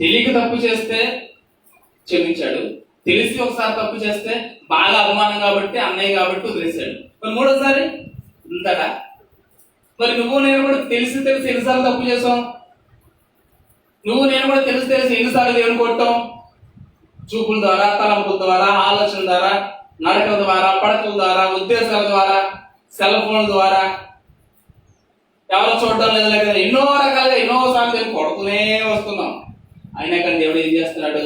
తెలియక తప్పు చేస్తే క్షమించాడు, తెలిసి ఒకసారి తప్పు చేస్తే బాగా అవమానం కాబట్టి అన్నయ్య కాబట్టి వదిలేశాడు. మరి మూడోసారి ఉందడా? మరి నువ్వు నేను కూడా తెలిసి ఎన్నిసార్లు తప్పు చేసాం? నువ్వు నేను కూడా తెలిసి ఎన్నిసార్లు దేవుని కొట్టాం? చూపుల ద్వారా, తలంపుల ద్వారా, ఆలోచన ద్వారా, నడకల ద్వారా, పడకల ద్వారా, ఉద్దేశాల ద్వారా, సెల్ ఫోన్ ద్వారా, ఎవరో చూడటం లేదు, ఎన్నో రకాలుగా ఎన్నోసార్లు దేవుని కొడుతూనే వస్తున్నాం. అయినా కానీ దేవుడు ఏం చేస్తున్నాడు?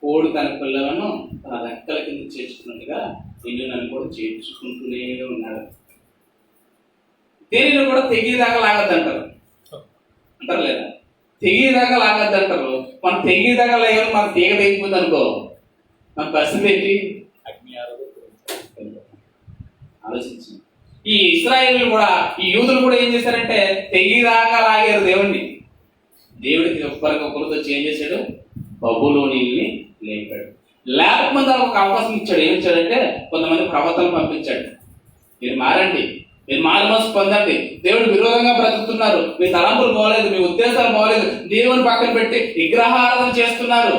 కోడి తన పిల్లలను తన రెక్కల కింద చేర్చుకున్నట్టుగా నిన్ను నన్ను కూడా చేర్చుకుంటూనే ఉన్నాడు. దేనిలో కూడా తెగిదాకా లాగద్దంటారు లేదా? తెగిదాకా లాగద్దంటారు. మనం తెగిదాకా లేవని మన తీగ తెగిపోతుంది అనుకో, మన పరిస్థితి ఏంటి? ఆలోచించి ఈ ఇశ్రాయేలు కూడా, ఈ యూదులు కూడా ఏం చేశారంటే తెగిదాకా లాగారు దేవుడిని. దేవుడికి ఒక్కరికొకరితో వచ్చి ఏం చేశాడు? బబులోనీని లేపాడు. లేకపోతే ఒక అవకాశం ఇచ్చాడు. ఏమి ఇచ్చాడంటే కొంతమంది ప్రవక్తలను పంపించాడు. మీరు మారండి, మీరు మారుమనసు పొందండి, దేవుడు విరోధంగా బ్రతుకుతున్నారు, మీ తలంపులు పోలేదు, మీ ఉద్దేశాలు పోలేదు, దేవుని పక్కన పెట్టి విగ్రహారాధన చేస్తున్నారు,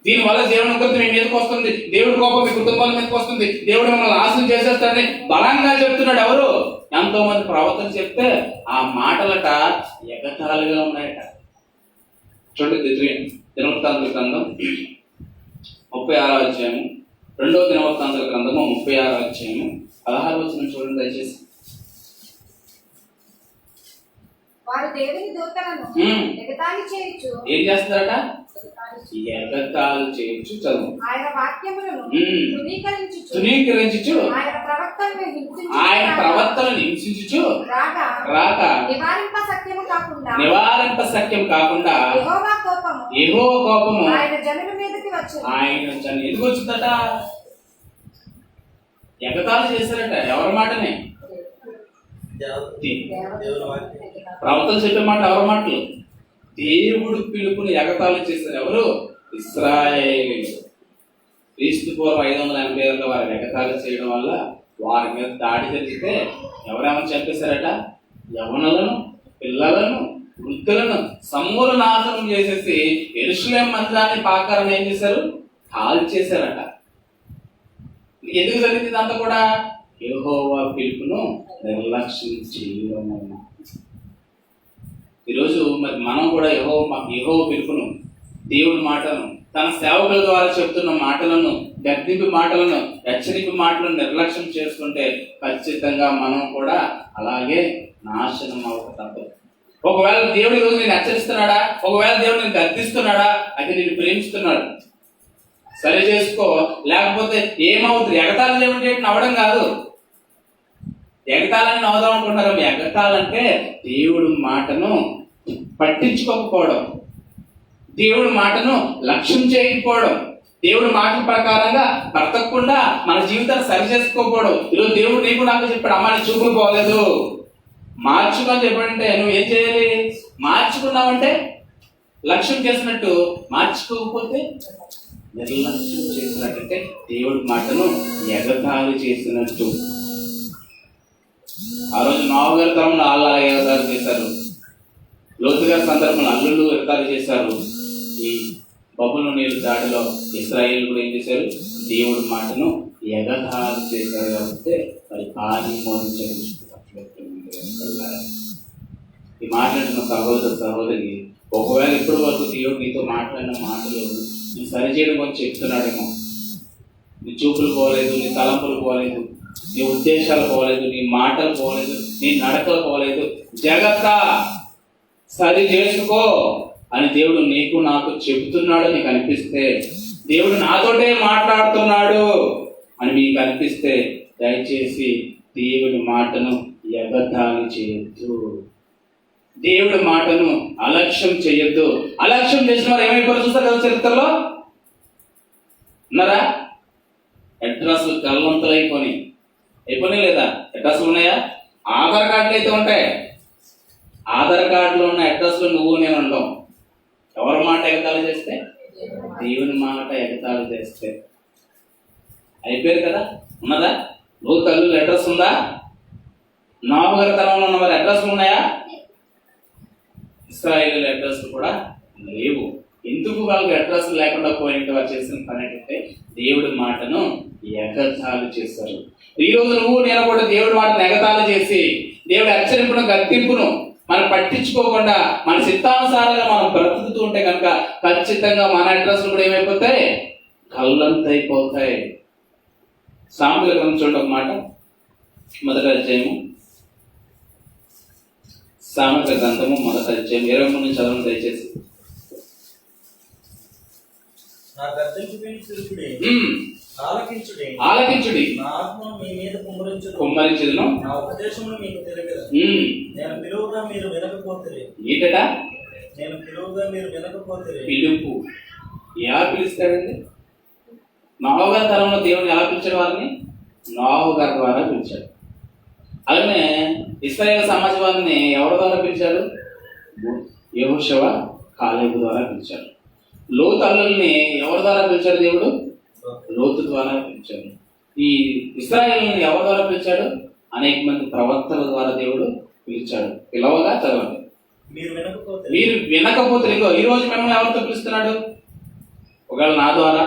దీనివల్ల దేవుని ఉగ్రత మీ మీదకి వస్తుంది, దేవుడి కోపం మీ కుటుంబాల మీదకి వస్తుంది, దేవుడు మిమ్మల్ని నాశనం చేసేస్తాడని బలంగా చెప్తున్నాడు. ఎవరు? ఎంతో మంది ప్రవక్తలు చెప్తే ఆ మాటలట ఎగతాళిగా ఉన్నాయట. చూడండి, దినవృత్తాంతల గ్రంథం 36వ అధ్యాయము, 2వ దినవృత్తాంతల గ్రంథము 36వ అధ్యాయము 16వ వచనం చూడండి దయచేసి. వారు దేవుని దూతలను ఎగతాళి చేయొచ్చు. ఏం చేస్తారట? ఎగతాళి చేయొచ్చు. చదువు. ఆయన వాక్యములను తునీకరించుచు, ఆయన ప్రవక్తలను హింసించుచు రాక నివారింప సత్యం కాకుండా యెహోవా కోపము ఆయన జనుల మీదకి వచ్చింది. ఆయన జనులు ఎందుకు వచ్చిందట? ఎగతాళి చేశారట. ఎవరి మాటనే? ప్రవక్తలు చెప్పే మాట ఎవరి మాటలు? దేవుడు పిలుపుని ఎగతాళి చేశారు. ఎవరు? ఇశ్రాయేలీయులు. క్రీస్తు పూర్వం 580 వారు ఎగతాళి చేయడం వల్ల వారి మీద దాడి జరిగితే ఎవరేమో చంపేశారట? యవనులను, పిల్లలను, వృద్ధులను సమూల నాశనం చేసేసి యెరూషలేం మందిరాన్ని పాకాలను ఏం చేశారు? కాల్చేశారట. ఎందుకు జరిగింది ఇదంతా కూడా? యెహోవా పిలుపును నిర్లక్ష్యం చేయడం. ఈరోజు మరి మనం కూడా యెహోవా పిలుపును, దేవుడి మాటలను, తన సేవకుల ద్వారా చెప్తున్న మాటలను, గద్దింపు మాటలను, హెచ్చరిక మాటలను నిర్లక్ష్యం చేసుకుంటే ఖచ్చితంగా మనం కూడా అలాగే నాశనం అవ్వక తప్పదు. ఒకవేళ దేవుడు ఈరోజు నేను హెచ్చరిస్తున్నాడా, ఒకవేళ దేవుడు నేను గద్దిస్తున్నాడా, అయితే నేను ప్రేమిస్తున్నాడు, సరి చేసుకో. లేకపోతే ఏమవుతుంది? ఎగతాళి ఏమిటి? నవ్వడం కాదు. ఎగతాళని నవ్వుదాం అనుకుంటారు. ఎగతాళంటే దేవుడి మాటను పట్టించుకోకపోవడం, దేవుడి మాటను లక్ష్యం చేయకపోవడం, దేవుడి మాటల ప్రకారంగా బ్రతకకుండా మన జీవితాన్ని సరి చేసుకోకపోవడం. ఈరోజు దేవుడు నీకు నాకు చెప్పాడు, అమ్మ నీ చూపులు పోలేదు, మార్చుకొని చెప్పాడంటే నువ్వు ఏం చేయాలి? మార్చుకున్నావంటే లక్ష్యం చేసినట్టు, మార్చుకోకపోతే నిర్లక్ష్యం చేసినట్టంటే దేవుడి మాటను ఎగతాళి చేసినట్టు. ఆ రోజు నోవహు గారి తరంలో వాళ్ళు అలాగే ఎగతాళి చేశారు. లోతు గారి సందర్భంలో అల్లుళ్ళు ఎగతాళి చేశారు. ఈ బబులోనీయుల దాడిలో ఇశ్రాయేలు కూడా ఏం చేశారు? దేవుడి మాటను ఎగతాళి చేశారు. కాబట్టి మరి కార్యం మోహించడం. ఈ మాట్లాడిన సహోదరి ఒకవేళ ఇప్పటి వరకు దేవుడు నీతో మాట్లాడిన మాటలు నీ సరిచేయడం కొంచెం చెప్తున్నాడేమో. నీ చూపులు పోలేదు, నీ తలంపులు పోలేదు, నీ ఉద్దేశాలు పోలేదు, నీ మాటలు పోలేదు, నీ నడకలు పోలేదు, జాగ్రత్త సరి చేసుకో అని దేవుడు నీకు నాకు చెబుతున్నాడు. నీకు అనిపిస్తే, దేవుడు నాతోటే మాట్లాడుతున్నాడు అని మీకు అనిపిస్తే దయచేసి దేవుడి మాటను ఎగతాళి చేయొద్దు, దేవుడి మాటను అలక్ష్యం చేయొద్దు. అలక్ష్యం చేసిన వారు ఏమైపోయారు చూస్తారు కదా చరిత్రలో? ఉన్నారా? అడ్రస్లు గల్లంతలు అయిపోయినాయి లేదా? అడ్రస్లు ఉన్నాయా? ఆధార్ కార్డులు అయితే ఉంటాయి. ఆధార్ కార్డులో ఉన్న అడ్రస్లు నువ్వు నేను ఉంటాం. ఎవరి మాట ఎగతాళి చేస్తే? దేవుని మాట ఎగతాళి చేస్తే అయిపోయారు కదా. ఉన్నదా? నువ్వు తల్లి అడ్రస్ ఉందా? నోవహు గారి తరంలో ఉన్న వారి అడ్రస్లు ఉన్నాయా? ఇశ్రాయేలు అడ్రస్లు కూడా లేవు. ఎందుకు వాళ్ళకి అడ్రస్ లేకుండా పోయినట్టు వారు చేసిన పని ఏంటంటే దేవుడి మాటను ఎగతాళి చేస్తారు. ఈ రోజు నువ్వు నేను కూడా దేవుడి మాటను ఎగతాళి చేసి దేవుడి హెచ్చరింపును గద్దింపును మనం పట్టించుకోకుండా మన చిత్తానుసారంగా మనం బ్రతుకుతూ ఉంటే కనుక ఖచ్చితంగా మన అడ్రస్లు కూడా ఏమైపోతాయి? కళ్ళంతైపోతాయి. సామెతల గ్రంథం చూడండి ఒక మాట, మొదటి అధ్యాయము, సామెతల గ్రంథము మొదటి అధ్యాయం 23 నుంచి చదవండి దయచేసి. ఆలకించుడి, నా ఆత్మను మీ మీద కుమ్మరించుదును, నా ఉపదేశమును మీకు తెలియదు. నేను పిలువగా మీరు వినకపోతే, ఈటట నేను పిలువగా మీరు వినకపోతే. పిలుపు ఎలా పిలుస్తాడండి? నోవహు గారి తరంలో దేవుని ఎలా పిలిచాడు? వారిని నోవహు గారి ద్వారా పిలిచాడు. అలానే ఇశ్రాయేలు సమాజ వారిని ఎవరి ద్వారా పిలిచాడు? యెహోషువ, కాలేబు ద్వారా పిలిచాడు. లోతు అల్లుల్ని ఎవరి ద్వారా పిలిచాడు? దేవుడు లోతు ద్వారా పిలిచాడు. ఈ ఇశ్రాయేలుని ఎవరి ద్వారా పిలిచాడు? అనేక మంది ప్రవక్తల ద్వారా దేవుడు పిలిచాడు. పిలవగా చదవండి. మీరు వినకపోతే ఇగో ఈ రోజు మిమ్మల్ని ఎవరితో పిలుస్తున్నాడు? ఒకవేళ నా ద్వారా,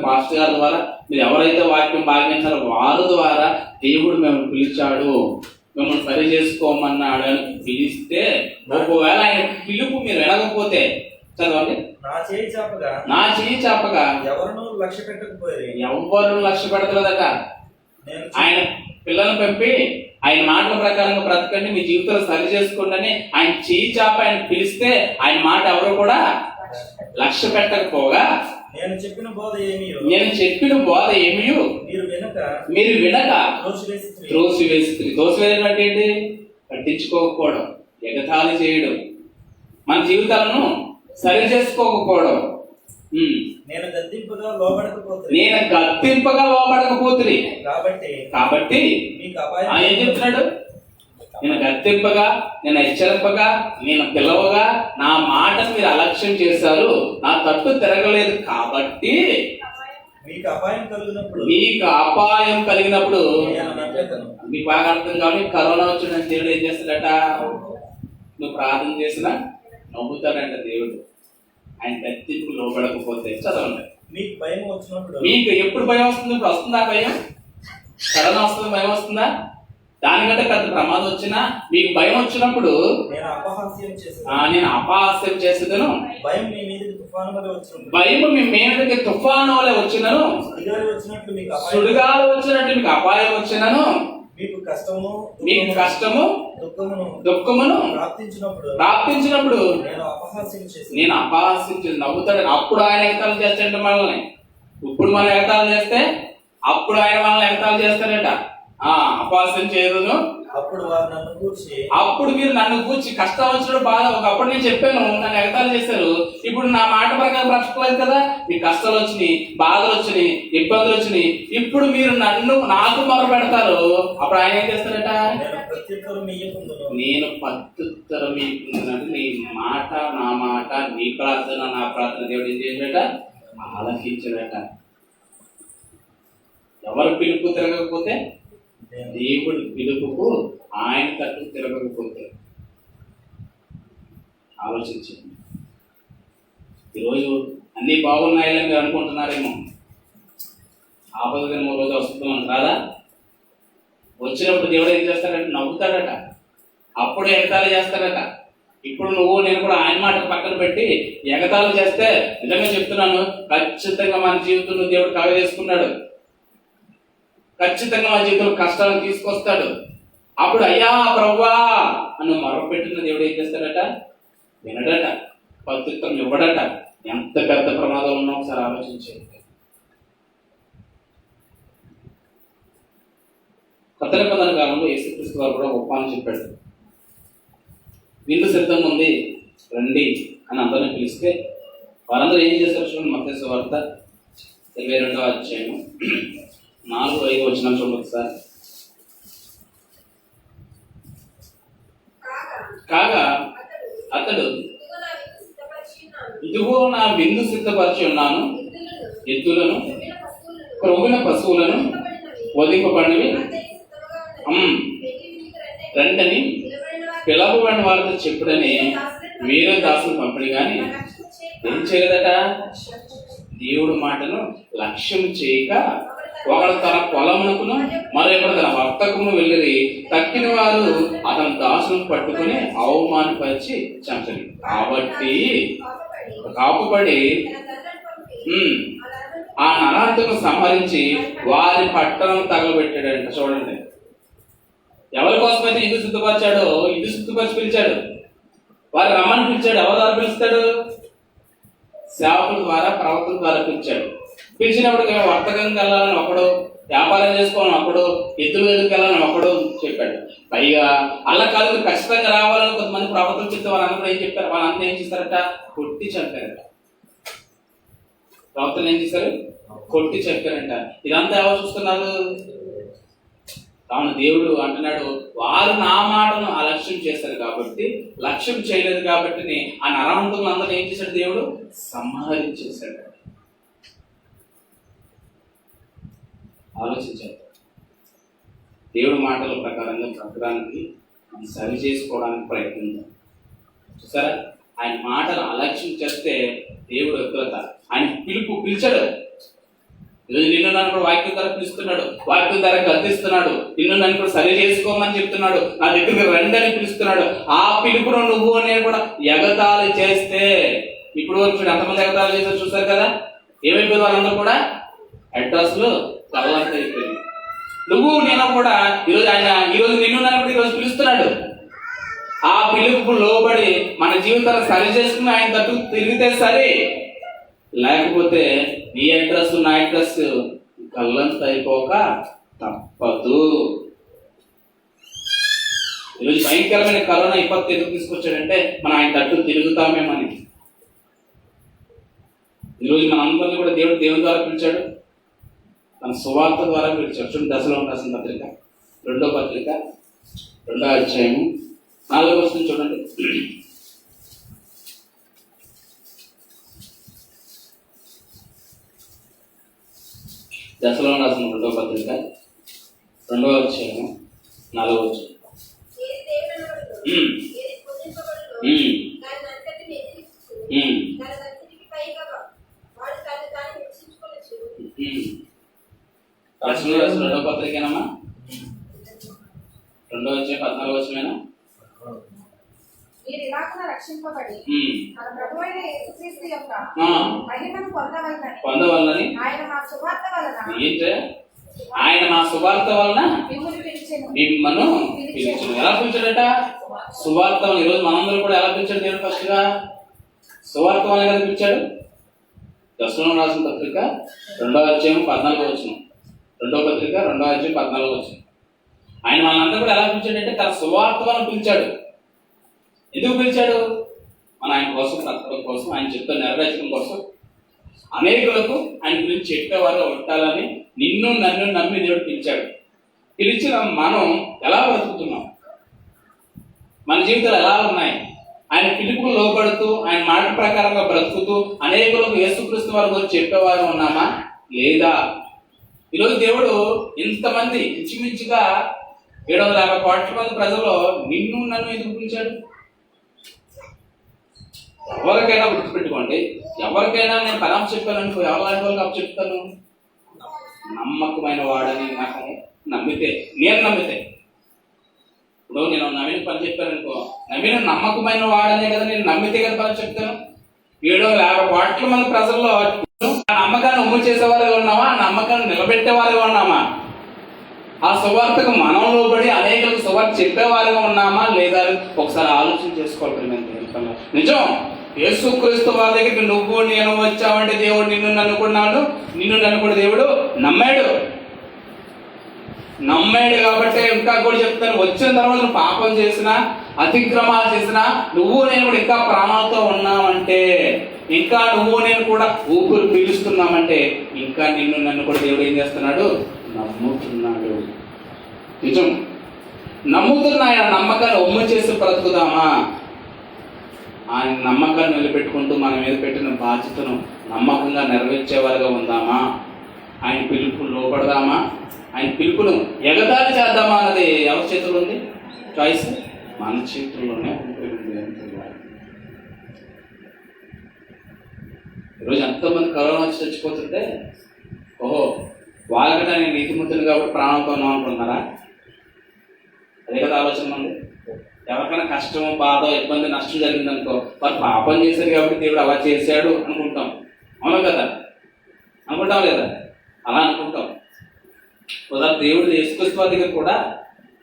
పాస్టర్ గారి ద్వారా, మీరు ఎవరైతే వాక్యం భావించారో వారి ద్వారా దేవుడు మిమ్మల్ని పిలిచాడు, మిమ్మల్ని సరి చేసుకోమన్నాడు అని పిలిస్తే, ఒకవేళ ఆయన పిలుపు మీరు వినకపోతే చదవండి. నా చేయి చాపగా ఎవరు లక్ష్య పెట్టకపోయారు. ఎవ్వరు లక్ష్య పెడతలేదట. ఆయన పిల్లలను పంపి ఆయన మాటల ప్రకారంగా బ్రతకండి, మీ జీవితంలో సరి చేసుకోండి అని ఆయన చేయి చాప ఆయన పిలిస్తే ఆయన మాట ఎవరు కూడా లక్ష్య పెట్టకపోగా, నేను చెప్పిన బోధ ఏమీ మీరు వినక త్రోసివేసి అంటే ఏంటి? పట్టించుకోకపోవడం, ఎగతాళి చేయడం, మన జీవితాలను సరి చేసుకోకపోవడం. నేను గద్దింపగా లోబడకపోతుంది. కాబట్టి ఏం చెప్తున్నాడు? నేను గద్దింపగా, నేను హెచ్చరింపగా, నేను పిలవగా నా మాటను మీరు అలక్ష్యం చేశారు, నా తట్టు తిరగలేదు. కాబట్టి మీకు అపాయం కలిగినప్పుడు మీకు బాగా అర్థం కావాలి. కరోనా వచ్చిన దేవుడు ఏం చేస్తాడట? నువ్వు ప్రార్థన చేసినా నవ్వుతాడంట దేవుడు. ఆయన గద్దింపు లోబడకపోతే చదవండి. మీకు భయం వచ్చినప్పుడు, మీకు ఎప్పుడు భయం వస్తుంది? ఇప్పుడు వస్తుందా భయం? కరోనా వస్తుంది, భయం వస్తుందా? దానికంటే పెద్ద ప్రమాదం వచ్చినా మీకు భయం వచ్చినప్పుడు నేను అపహాస్యం చేసేదను. భయం మీ మీదకి తుఫాను వలె వచ్చినను, సుడిగాలు వచ్చినట్టు మీకు అపాయం వచ్చినను, మీకు కష్టము దుఃఖమును ప్రాప్తించినప్పుడు నేను అపహాస్యం చేసి నవ్వుతాడు. అప్పుడు ఆయన ఎగతాళి చేస్తాడంట మనల్ని. ఇప్పుడు మనం ఎగతాళి చేస్తే అప్పుడు ఆయన మనల్ని ఎగతాళి చేస్తాడట. అపహాస్యం చేయదును. అప్పుడు మీరు నన్ను కూర్చి కష్టం వచ్చినప్పుడు బాధ, ఒకప్పుడు నేను చెప్పాను, నన్ను ఎగతాళి చేశారు, ఇప్పుడు నా మాట ప్రకారం బ్రతకలేదు కదా, మీకు కష్టాలు వచ్చినాయి, బాధలు వచ్చినాయి, ఇబ్బందులు వచ్చినాయి, ఇప్పుడు మీరు నాకు మొర పెడతారు. అప్పుడు ఆయన ఏం చేస్తారట? నేను ప్రత్యుత్తరం మీకుంటున్నాను. నీ మాట నా మాట, నీ ప్రార్థన నా ప్రార్థన దేవుడు ఏం చేశాడట? ఆలకించాడట. ఎవరు పిలుపు తిరగకపోతే, దేవుడి పిలుపుకు ఆయన తట్టు తిరగకపోతే ఆలోచించండి. ఈరోజు అన్ని బాగున్నాయని మీరు అనుకుంటున్నారేమో. ఆపదగా 3 రోజులు వస్తున్నాం కాదా? వచ్చినప్పుడు దేవుడు ఏం చేస్తాడంటే నవ్వుతాడట. అప్పుడు ఎగతాళి చేస్తాడట. ఇప్పుడు నువ్వు నేను కూడా ఆయన మాట పక్కన పెట్టి ఎగతాళి చేస్తే నిజంగా చెప్తున్నాను, ఖచ్చితంగా మన జీవితంలో దేవుడు కవ చేసుకున్నాడు. ఖచ్చితంగా మన జీవితంలో కష్టాలను తీసుకొస్తాడు. అప్పుడు అయ్యా ప్రభువా అని మొరపెట్టిన దేవుడు ఏం చేస్తాడట? వినడట, ప్రత్యుత్తరం ఇవ్వడట. ఎంత పెద్ద ప్రమాదం ఉన్నా ఒకసారి ఆలోచించండి. కొత్త నిబంధన కాలంలో యేసుక్రీస్తు వారు కూడా ఉపమానం చెప్పాడు. విందు సిద్ధంగా ఉంది, రండి అని అందరిని పిలిస్తే వారందరూ ఏం చేస్తారు చూడండి. మత్తయి సువార్త 22వ అధ్యాయం 4-5 వచనాలు చూడండి సార్. కాగా అతడు ఇదిగో నా విందు సిద్ధపరిచి ఉన్నాను, ఎద్దులను క్రొవ్విన పశువులను వధింపబడినవి రండని పిలవబడిన వాళ్ళతో చెప్పుడని వేరే దాసులు పంపిణీ కానీ ఏం చేయలేదట. దేవుడు మాటను లక్ష్యం చేయక ఒకడు తన పొలమునకును మరొకడు తన వర్తకము వెళ్ళి తక్కిన వారు అతని దాసులను పట్టుకుని అవమానపరిచి చంపని. కాబట్టి కాపుపడి ఆ నరాంతను సంహరించి వారి పట్టణం తగలబెట్టాడంట. చూడండి, ఎవరి కోసమైతే ఇల్లు సిద్ధపరిచాడో ఇల్లు సిద్ధపరిచి పిలిచాడు. వారు రమ్మని పిలిచాడు. ఎవరి ద్వారా పిలుస్తాడు? సేవకుల ద్వారా, ప్రవక్తల ద్వారా పిలిచాడు. పిలిచినప్పుడు వర్తకం వెళ్ళాలని ఒకడు, వ్యాపారం చేసుకోవాలని ఒకడు, ఎద్దులు వెళ్ళాలని ఒకడు చెప్పాడు. పైగా అలా కాదు ఖచ్చితంగా రావాలని కొంతమంది ప్రవక్తలు చెప్తే వాళ్ళందరూ ఏం చెప్పారు? వాళ్ళంతా ఏం చేస్తారట? కొట్టి చంపారట. ప్రవక్తలు ఏం చేశారు? కొట్టి చెప్పారంట. ఇదంతా ఎవరు చూస్తున్నారు? కావున దేవుడు అంటున్నాడు, వారు నా మాటను అలక్ష్యం చేస్తారు కాబట్టి, లక్ష్యం చేయలేదు కాబట్టి ఆ నరహంతులందరూ ఏం చేశాడు? దేవుడు సంహరించేశాడు. ఆలోచించాడు. దేవుడు మాటల ప్రకారంగా బ్రతకడానికి సరి చేసుకోవడానికి ప్రయత్నించాం. చూసారా, ఆయన మాటలు అలక్ష్యం చేస్తే దేవుడు ఎప్పుడత ఆయన పిలిచాడు. నిన్ను నన్ను కూడా వాక్యం ధర పిలుస్తున్నాడు, వాక్యం ధర గద్దిస్తున్నాడు, నిన్ను నన్ను కూడా సరి చేసుకోమని చెప్తున్నాడు, నా దగ్గరికి రండి అని పిలుస్తున్నాడు. ఆ పిలుపును నువ్వు నేను కూడా ఎగతాళి చేస్తే, ఇప్పుడు వరకు ఎంతమంది ఎగతాళి చేశారు చూసారు కదా. ఏమైపోయింది? వాళ్ళందరూ కూడా అడ్రస్లు కళ్ళంతా అయిపోయింది. నువ్వు నేను కూడా ఈరోజు నిన్ను నన్ను కూడా ఈరోజు పిలుస్తున్నాడు. ఆ పిలుపు లోబడి మన జీవితాన్ని సరి చేసుకుని ఆయన తట్టు తిరిగితే సరే, లేకపోతే నీ అడ్రస్ నా అడ్రస్ కళ్ళంత అయిపోక తప్పదు. ఈరోజు భయంకరమైన కరోనా విపత్తు ఎందుకు తీసుకొచ్చాడంటే మనం ఆయన తట్టు తిరుగుతామేమని. ఈరోజు మన అందరినీ కూడా దేవుని ద్వారా పిలిచాడు, మన సువార్త ద్వారా పిలిచాడు. చూడండి, దశలోని రాసిన పత్రిక 2వ పత్రిక 2వ అధ్యాయము 4వ వచనం చూడండి. దశలోని రాసిన 2వ పత్రిక 2వ అధ్యాయము 4వ వచనం. దశలోని రాసిన 2వ పత్రికేనమ్మా? 2వ అధ్యాయం 14వ వచనమేనా? మీరు ఇలాగున రక్షింపబడి మన ప్రభువైన యేసుక్రీస్తు యొక్క మహిమను పొందవలనని ఆయన మా సువార్త వలన మిమ్మను పిలిచాడు. ఎలా పిలిచాడట? సువార్త. ఈరోజు మనందరూ కూడా ఎలా పిలిచాడు దేవుడు? ఫస్ట్ గా సువార్త వలన కదా పిలిచాడు. దశలోని రాసిన పత్రిక 2వ అధ్యాయం 14వ వచనం. 2వ పత్రిక 2వ అధ్యాయం 14వ వచనం. ఆయన మనందరూ కూడా ఎలా పిలిచాడంటే తన సువార్త వలన పిలిచాడు. ఎందుకు పిలిచాడు? మన ఆయన కోసం, బ్రతకడం కోసం, ఆయన చెప్తే నెరవేర్చడం కోసం, అనేకులకు ఆయన గురించి చెప్పేవారు ఉంటాలని నిన్ను నన్ను నమ్మి దేవుడు పిలిచాడు. పిలిచిన మనం ఎలా బ్రతుకుతున్నాం? మన జీవితాలు ఎలా ఉన్నాయి? ఆయన పిలుపుకు లోబడుతూ ఆయన మాట ప్రకారంగా బ్రతుకుతూ అనేకులకు యేసుక్రీస్తు వారి గురించి చెప్పేవారు ఉన్నామా లేదా? ఈరోజు దేవుడు ఇంతమంది ఇంచుమించుగా 750 కోట్ల మంది ప్రజలు నిన్ను నన్ను ఎందుకు పిలిచాడు? ఎవరికైనా గుర్తుపెట్టుకోండి, ఎవరికైనా నేను పరామర్శ చెప్పాను, ఎవరిలాంటి వాళ్ళకి అప్పు చెప్తాను? నమ్మకమైన వాడని నాకు నమ్మితే, నేను నమ్మితే. ఇప్పుడు నేను నమ్మిన పని చెప్పాను అనుకో, నమ్మిన నమ్మకమైన వాడనే కదా నేను నమ్మితే కదా పని చెప్తాను. 750 కోట్ల మంది ప్రజల్లో ఆ నమ్మకాన్ని ఉమ్ము చేసేవారుగా ఉన్నామా? ఆ నమ్మకాన్ని నిలబెట్టేవారుగా ఉన్నామా? ఆ సువార్తకు మనం లోబడి అనేకులకు సువార్త చెప్పేవారుగా ఉన్నామా లేదా? ఒకసారి ఆలోచన చేసుకోవాలి. నిజం, యేసుక్రీస్తు వారి దగ్గరికి నువ్వు నేను వచ్చావంటే దేవుడు నిన్ను నన్ను కూడా దేవుడు నమ్మాడు కాబట్టి ఇంకా కూడా చెప్తాను, వచ్చిన తర్వాత నువ్వు పాపం చేసినా, అతిక్రమాలు చేసినా, నువ్వు నేను కూడా ఇంకా ప్రాణాలతో ఉన్నామంటే, ఇంకా నువ్వు నేను కూడా ఊపిరి పీలుస్తున్నామంటే, ఇంకా నిన్ను నన్ను కూడా దేవుడు ఏం చేస్తున్నాడు? నమ్ముతున్నాడు. నిజం, నమ్ముతున్న ఆయన నమ్మకాన్ని ఒమ్ము చేసి బ్రతుకుదామా? ఆయన నమ్మకాన్ని నిలబెట్టుకుంటూ మన మీద పెట్టిన బాధ్యతను నమ్మకంగా నెరవేర్చేవారుగా ఉందామా? ఆయన పిలుపు లోపడదామా, ఆయన పిలుపును ఎగతాళి చేద్దామా అన్నది ఎవరి చేతుల్లో ఉంది? చాయిస్ మన చేతుల్లోనే ఉంటుంది. ఈరోజు ఎంతోమంది కరోనా వచ్చి చచ్చిపోతుంటే ఓహో వాళ్ళకంటే నేను నీతిమంతులు కాబట్టి ప్రాణంతో ఉన్నాం అనుకుంటున్నారా? అదే కదా ఆలోచన ఉంది. ఎవరికైనా కష్టం, బాధ, ఇబ్బంది, నష్టం జరిగింది అనుకో, వారు పాపం చేశారు కాబట్టి దేవుడు అలా చేశాడు అనుకుంటాం. అవును కదా, అనుకుంటాం లేదా? అలా అనుకుంటాం. ఉదాహరణ దేవుడు యేసుక్రీస్తు దగ్గర కూడా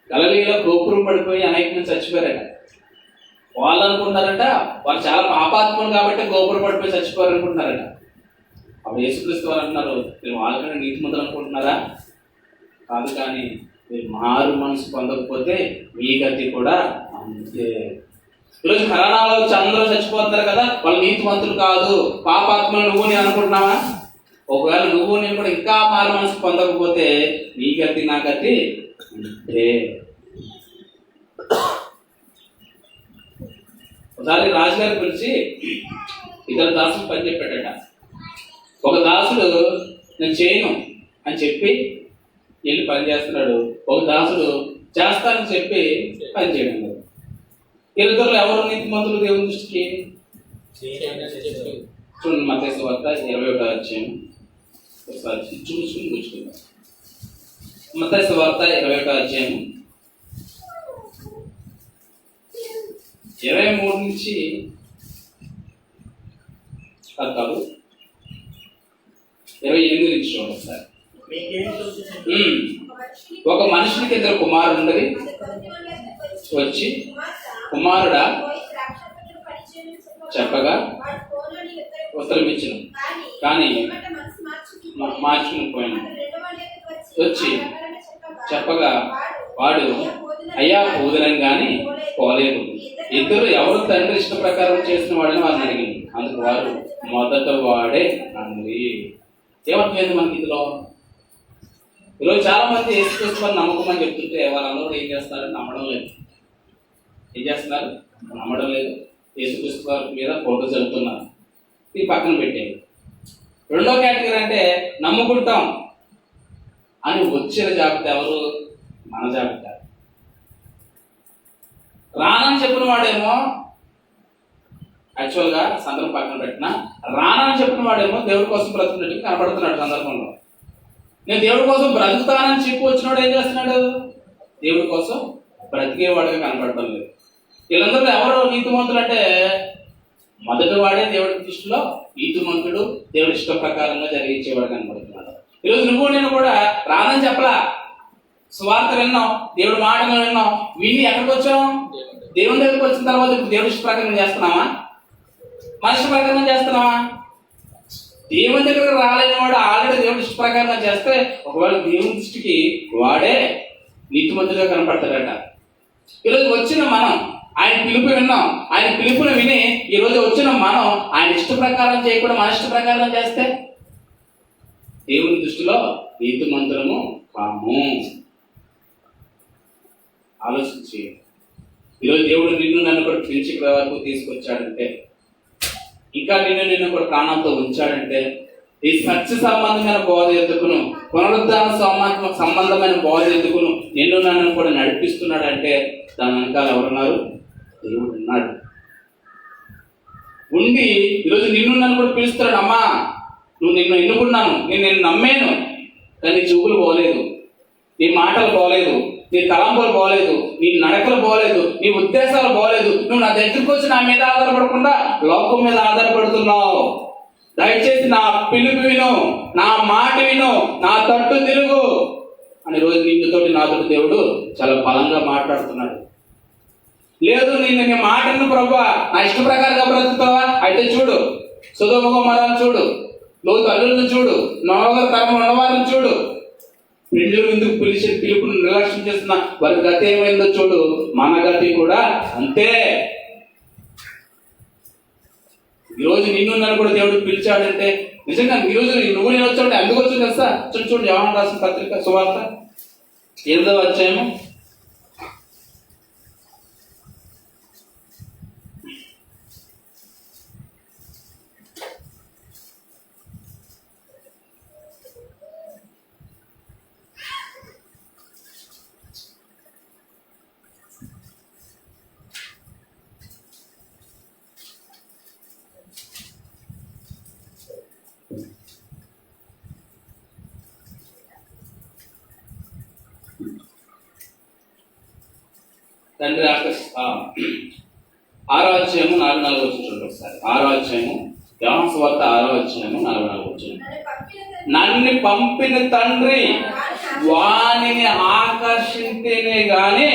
గలిలయలో గోపురం పడిపోయి అనేక మంది చచ్చిపోయారట. వాళ్ళు అనుకుంటారట వాళ్ళు చాలా పాపాత్ములు కాబట్టి గోపురం పడిపోయి చచ్చిపోయారు అనుకుంటున్నారట. అప్పుడు యేసుక్రీస్తు వారు అంటున్నారు, మీరు వాళ్ళకన్నా నీతిమంతులు అనుకుంటున్నారా? కాదు, కానీ మీరు మారు మనసు పొందకపోతే మీ గతి కూడా అంతే. ఈరోజు కరోనాలో వచ్చి అందరూ చచ్చిపోతున్నారు కదా, వాళ్ళు నీతిమంతులు కాదు, పాపాత్మలు నువ్వు నేను అనుకుంటున్నావా? ఒకవేళ నువ్వు నేను కూడా ఇంకా మారు మనసు పొందకపోతే నీ గతి నా గతి అంతే. ఒకసారి రాజుగారి గురించి ఇద్దరు దాసులు పని చెప్పాడట. ఒక దాసుడు నేను చేయను అని చెప్పి వెళ్ళి పని చేస్తున్నాడు, ఒక దాసుడు చేస్తానని చెప్పి పని చేయడం లేదు. ఇద్దరు ఎవరు నీతిమంతులు దేవుని దృష్టికి? చూడండి మత్తయి సువార్త 21వ అధ్యాయం ఒకసారి చూసుకుని కూర్చుకుందాం. మత్తయి సువార్త 21వ అధ్యాయం 23 నుంచి కాదు 28 నుంచి చూడండి సార్. ఒక మనుషునికి ఇద్దరు కుమారుడు ఉండేది. వచ్చి కుమారుడా చెప్పగా ఉత్తరం ఇచ్చిన, కానీ మార్చుకుని పోయాను. వచ్చి చెప్పగా వాడు అయ్యా పోదునని కానీ పోలేదు. ఇద్దరు ఎవరు తండ్రి ఇష్ట ప్రకారం చేసిన వాడని వారిని అడిగింది. అందుకు వారు మొదట వాడే అన్నది. ఏమర్థమైంది మనకి ఇందులో? ఈరోజు చాలా మంది యేసుక్రీస్తు వారిని నమ్మకం అని చెప్తుంటే వాళ్ళందరూ ఏం చేస్తున్నారు? నమ్మడం లేదు. ఏం చేస్తున్నారు? నమ్మడం లేదు. యేసుక్రీస్తు వారి మీద ఫోటో చదువుతున్నారు. ఇది పక్కన పెట్టేది. రెండో కేటగిరీ అంటే నమ్ముకుంటాం అని వచ్చిన జాబితా ఎవరు? మన జాబితా. రానని చెప్పిన వాడేమో యాక్చువల్గా సందర్భం పక్కన పెట్టినా, రానని చెప్పిన వాడేమో దేవుడి కోసం బ్రతుకున్నట్టు కనపడుతున్నాడు సందర్భంలో. నేను దేవుడి కోసం బ్రతుకుతానని చెప్పి వచ్చినవాడు ఏం చేస్తున్నాడు? దేవుడి కోసం బ్రతికేవాడుగా కనపడటం లేదు. వీళ్ళందరూ ఎవరు నీతిమంతులు అంటే మొదటి వాడే దేవుడి దృష్టిలో నీతిమంతుడు, దేవుడి ఇష్ట ప్రకారంగా జరిగించేవాడు కనపడుతున్నాడు. ఈరోజు నువ్వు నేను కూడా రానని చెప్పలా, సువార్త విన్నాం, దేవుడి మాటలు విన్నాం, విని ఎక్కడికి వచ్చాం? దేవుని దగ్గరికి వచ్చిన తర్వాత ఇప్పుడు దేవుడి ఇష్ట ప్రకారం చేస్తున్నావా? మన ఇష్ట ప్రకారం చేస్తున్నావా? దేవుని దగ్గరకు రాలేని వాడు ఆల్రెడీ దేవుడి ఇష్ట ప్రకారం చేస్తే ఒకవేళ దేవుని దృష్టికి వాడే నీతిమంతుడిగా కనపడతాడట. ఈరోజు వచ్చిన మనం ఆయన పిలుపు విన్నాం, ఆయన పిలుపుని విని ఈరోజు వచ్చిన మనం ఆయన ఇష్ట ప్రకారం చేయకుండా మన ఇష్ట ప్రకారం చేస్తే దేవుని దృష్టిలో నీతిమంతులము కాము. ఆలోచించి ఈరోజు దేవుడు నిన్ను నన్ను కూడా పెంచి వరకు తీసుకొచ్చాడంటే, ఇంకా నిన్ను కూడా ప్రాణంతో ఉంచాడంటే, ఈ సత్య సంబంధమైన బోధ ఎందుకును, పునరుద్ధాన సంబంధమైన బోధ ఎందుకును నిన్ను నన్ను కూడా నడిపిస్తున్నాడంటే దాని వెనకాల ఎవరున్నారు? దేవుడు ఉన్నాడు. ఉండి ఈరోజు నిన్ను నన్ను కూడా పిలుస్తున్నాడు. అమ్మా నువ్వు నిన్ను ఎన్నుకున్నాను, నేను నమ్మాను, కానీ నీ చూపులు పోలేదు, నీ మాటలు పోలేదు, నీ తలంపులు పోలేదు, నీ నడకలు పోలేదు, నీ ఉద్దేశాలు పోలేదు. నువ్వు నా దగ్గరికి వచ్చి నా మీద ఆధారపడకుండా లోకం మీద ఆధారపడుతున్నావు. దయచేసి నా పిలుపు విను, నా మాట విను, నా తట్టు తిరుగు అని రోజు నిన్నుతోటి నాతో దేవుడు చాలా బలంగా మాట్లాడుతున్నాడు. లేదు నీ మాటను ప్రభువా నా ఇష్ట ప్రకారంగా బ్రతుకుతావా? అయితే చూడు, సొదొమ గొమొర్రాను చూడు, లోతు అల్లులను చూడు, నోవహు తరం ఉన్నవారిని చూడు. పెండ్లు ఎందుకు పిలిచి పిలుపుని నిర్లక్ష్యం చేస్తున్న వారి గతి ఏమైందో చూడు. మన గతి కూడా అంతే. ఈరోజు నిన్ను నన్ను కూడా దేవుడు పిలిచాడంటే నిజంగా ఈరోజు నువ్వు నేను వచ్చాడు ఎందుకు వచ్చింది తెలుసా? చూడు యోహాను రాసిన పత్రిక సువార్త 8వ అధ్యాయము 8వ తండ్రి ఆరో అధ్యాయము 4 వచ్చి చూడండి ఒకసారి. 6వ అధ్యాయము యోహాను సువార్త 6వ అధ్యాయము 4 వచ్చి, నన్ను పంపిన తండ్రి వానిని ఆకర్షించేనే గాని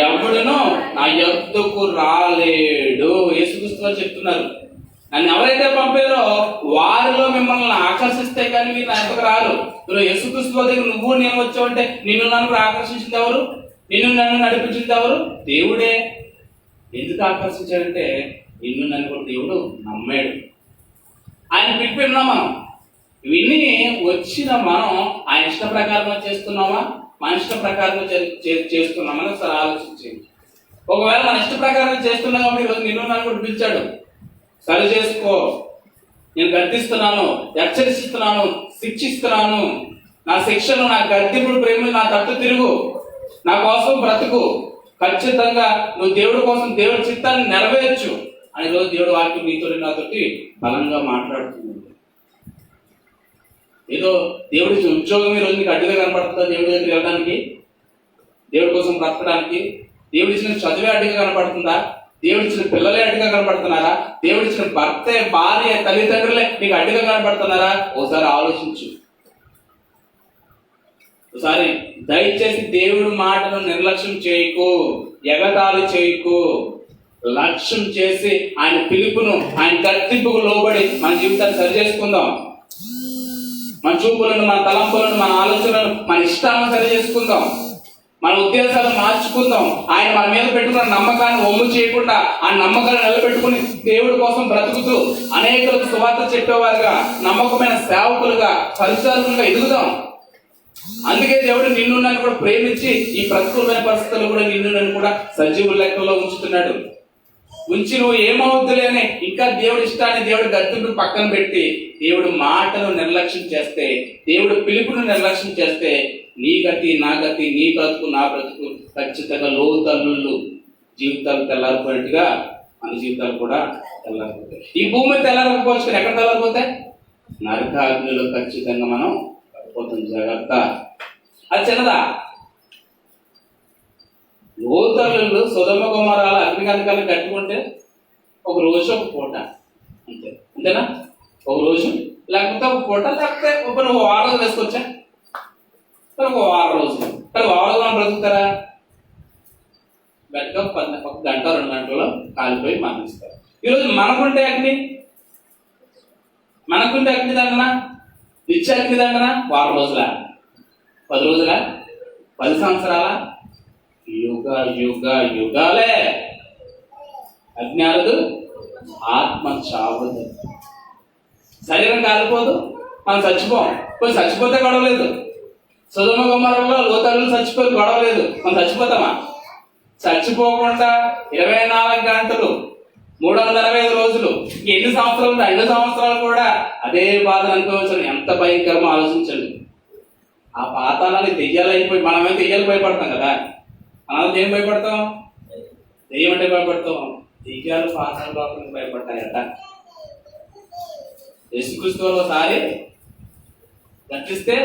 ఎవడును నా యొద్దకు రాలేడు. యేసుక్రీస్తు వారు చెప్తున్నారు, నన్ను ఎవరైతే పంపారో వారిలో మిమ్మల్ని ఆకర్షిస్తే కానీ మీరు నా యొద్దకు రారు. నువ్వు యేసుక్రీస్తు వారి దగ్గర నువ్వు నేను వచ్చావంటే నిన్ను నన్ను ఆకర్షించింది ఎవరు? నిన్ను నన్ను నడిపించింది ఎవరు? దేవుడే. ఎందుకు ఆకర్షించాడంటే నిన్ను నన్ను కూడా దేవుడు నమ్మాడు. ఆయన పిలిపిన్నాం మనం. విని వచ్చిన మనం ఆయన ఇష్ట ప్రకారం చేస్తున్నామా, మన ఇష్ట ప్రకారం చేస్తున్నామని ఒకసారి ఆలోచించండి. ఒకవేళ మన ఇష్ట ప్రకారం చేస్తున్నాం కాబట్టి ఈరోజు నిన్ను నన్ను కూడా పిలిచాడు, సరి చేసుకో, నేను గర్దిస్తున్నాను, హెచ్చరిస్తున్నాను, శిక్షిస్తున్నాను, నా శిక్షను, నా గర్దింపుడు ప్రేమలు నా తట్టు తిరుగు, నా కోసం బ్రతుకు, ఖచ్చితంగా నువ్వు దేవుడి కోసం దేవుడి చిత్తాన్ని నెరవేర్చు అని రోజు దేవుడు వాక్యం నీతో నాతోటి బలంగా మాట్లాడుతుంది. ఏదో దేవుడికి ఉద్యోగం ఈ రోజు నీకు అడ్డుగా కనపడుతుందా? దేవుడి దగ్గర వెళ్ళడానికి, దేవుడి కోసం బ్రతకడానికి? దేవుడిచ్చిన చదువే అడ్డుగా కనపడుతుందా? దేవుడిచ్చిన పిల్లలే అడ్డుగా కనపడుతున్నారా? దేవుడిచ్చిన భర్తే, భార్య, తల్లిదండ్రులే నీకు అడ్డుగా కనపడుతున్నారా? ఒకసారి ఆలోచించు. ఒకసారి దయచేసి దేవుడి మాటను నిర్లక్ష్యం చేయకు, ఎగతాళి చేయకు. లక్ష్యం చేసి ఆయన పిలుపును, ఆయన గర్తింపుకు లోబడి మన జీవితాన్ని సరి చేసుకుందాం. మన చూపులను, మన తలంపులను, మన ఆలోచనలను, మన ఇష్టాలను సరి చేసుకుందాం. మన ఉద్దేశాలను మార్చుకుందాం. ఆయన మన మీద పెట్టుకున్న నమ్మకాన్ని ఒమ్ము చేయకుండా ఆ నమ్మకాన్ని నిలబెట్టుకుని దేవుడి కోసం బ్రతుకుతూ అనేకులకు సువార్త చెప్పేవారుగా, నమ్మకమైన సేవకులుగా, పరిచారకులుగా ఎదుగుదాం. అందుకే దేవుడు నిన్ను నన్ను కూడా ప్రేమించి ఈ ప్రతికూలమైన పరిస్థితుల్లో కూడా నిన్ను నన్ను కూడా సజీవుల లెక్కలో ఉంచుతున్నాడు. ఉంచి నువ్వు ఏమవుద్దులే అని ఇంకా దేవుడి ఇష్టాన్ని, దేవుడి గర్తింపు పక్కన పెట్టి దేవుడి మాటను నిర్లక్ష్యం చేస్తే, దేవుడి పిలుపును నిర్లక్ష్యం చేస్తే నీ గతి, నా గతి, నీ బ్రతుకు, నా బ్రతుకు ఖచ్చితంగా లోతల్లుళ్ళు జీవితాలు తెల్లారిపోయినట్టుగా మన జీవితాలు కూడా తెల్లారిపోతాయి. ఈ భూమి తెల్లారకపోవచ్చు, కానీ ఎక్కడ తెల్లారిపోతే నరకాగ్నిలో ఖచ్చితంగా మనం పడిపోతాం. జాగ్రత్త. అది చిన్నదా? లోతల్లుళ్ళు సొదొమ గొమొర్రాల అగ్నిగంధకాలను కట్టుకుంటే ఒక రోజు ఒక పూట, అంతే. అంతేనా? ఒక రోజు, లేకపోతే ఒక పూట, లేకపోతే ఒక వారం రోజులు వేసుకొచ్చా, ఒక వారం రోజులు. కానీ వారం రోజులు బ్రతుకుతారా? గట్టిగా ఒక గంట 2 గంటల్లో కాలిపోయి మరణిస్తారు. ఈరోజు మనకుంటే అగ్ని దండన, నిత్య అగ్ని దండన వారం రోజుల, 10 రోజుల, 10 సంవత్సరాల, యుగాలే. అజ్ఞానదు, ఆత్మ చావదు. శరీరం కాలిపోదు, మనం చచ్చిపోం. కొన్ని చచ్చిపోతే గొడవలేదు. సొదొమ గొమొర్రాలో లోతల్లులు చచ్చిపోయి గొడవలేదు. మనం చచ్చిపోతామా? చచ్చిపోకుండా 24 గంటలు 365 రోజులు, ఎన్ని సంవత్సరాలు, 2 సంవత్సరాలు కూడా అదే బాధను అనుభవించండి. ఎంత భయంకరమో ఆలోచించండి. ఆ పాతాలని దెయ్యాలు అయిపోయి, మనమే దెయ్యాలు భయపడతాం కదా. మనం ఏం భయపడతాం? దెయ్యం అంటే భయపడతాం. దెయ్యాలు పాతాల లోపలికి భయపడతాయట. యేసుక్రీస్తు వారు ఒకసారి గర్తిస్తే,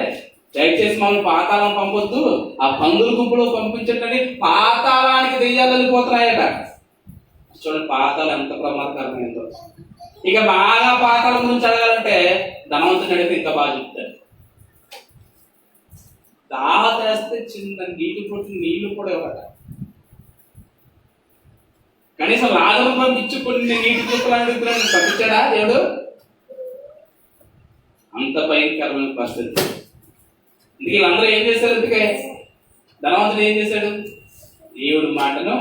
దయచేసి మమ్మల్ని పాతాళం పంపొద్దు, ఆ పందుల గుంపులో పంపించండి, పాతాళానికి దెయ్యాలు వెళ్ళిపోతున్నాయట. చూడండి పాతాళం ఎంత ప్రమాదకరమైందో. ఇక బాగా పాతాళం గురించి అడగాలంటే ధనవంతుని అడిగితే ఇంకా బాగా చెప్తాడు. దాహేస్తే చిన్న నీళ్లు కూడా ఇవ్వట. కనీసం లాజరు పంపించి కొన్ని నీటి చుక్కలు అడుగుతున్నాడు, పంపించాడా దేవుడు? అంత భయంకరమైన పరిస్థితి. ఇందుకు వీళ్ళందరూ ఏం చేశారు? అందుకే ధనవంతుడు ఏం చేశాడు? దేవుడి మాటను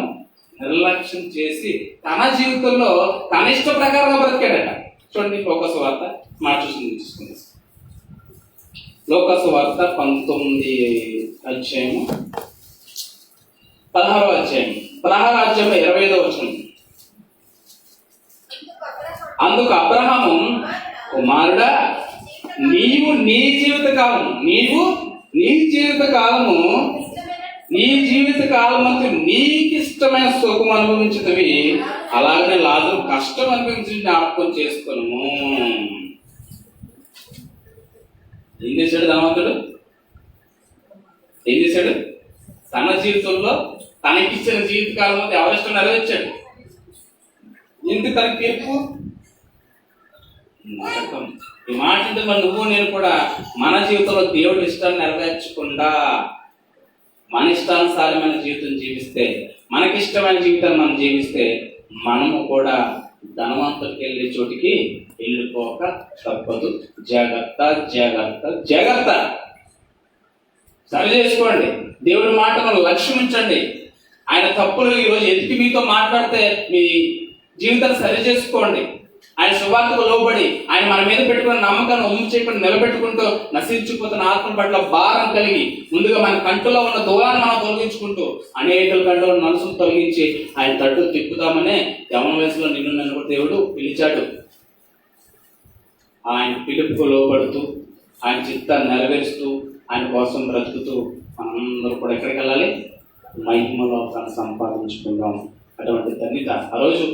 నిర్లక్ష్యం చేసి తన జీవితంలో తన ఇష్ట ప్రకారంగా బ్రతికాడట. చూడండి లోకాసు వార్త మాట చూసుకుంది. లోకాసు వార్త 19 అధ్యాయము 16వ అధ్యాయం 25వ వచనం. అందుకు అబ్రహాము, కుమారుడా, నీవు నీ జీవిత కాలమంతా నీకు ఇష్టమైన సుఖం అనుభవించుతవి, అలాగనే లాజరు కష్టం అనుభవించి జ్ఞాపకం చేసుకును. ఏం చేశాడు ధనవంతుడు? ఏం చేశాడు? తన జీవితంలో తనకిచ్చిన జీవితకాలం మీద ఎవరిష్టం నెరవేర్చాడు. ఎందుకు తనకి తీర్పు? నరకం. ఈ మాట అంటే మరి నువ్వు నేను కూడా మన జీవితంలో దేవుడి ఇష్టాన్ని నెరవేర్చకుండా మన ఇష్టానుసారమైన జీవితం జీవిస్తే, మనకిష్టమైన జీవితాన్ని మనం జీవిస్తే మనము కూడా ధనవంతుడికి వెళ్ళే చోటికి వెళ్ళిపోక తప్పదు. జాగ్రత్త జాగ్రత్త జాగ్రత్త. సరి చేసుకోండి. దేవుడి మాటను లక్ష్యం ఉంచండి. ఆయన తప్పులు ఈరోజు ఎతికి మీతో మాట్లాడితే మీ జీవితాన్ని సరి చేసుకోండి. ఆయన శుభార్తకు లోబడి ఆయన మన మీద పెట్టుకున్న నమ్మకాన్ని ఒమ్ము చేయకుండా నిలబెట్టుకుంటూ నశించిపోతున్న ఆత్మ పట్ల భారం కలిగి ముందుగా మన కంటిలో ఉన్న దూరాన్ని మనం తొలగించుకుంటూ అనేక కంటిలో మనసును తొలగించి ఆయన తట్టు తిప్పుతామనే యవన వయసులో నిన్ను నన్ను కూడా దేవుడు పిలిచాడు. ఆయన పిలుపుకు లోపడుతూ ఆయన చిత్తాన్ని నెరవేరుస్తూ ఆయన కోసం బ్రతుకుతూ మనందరూ కూడా ఎక్కడికి వెళ్ళాలి? మహిమలో తను సంపాదించుకుందాం. అటువంటి ధన్యత ఆ రోజు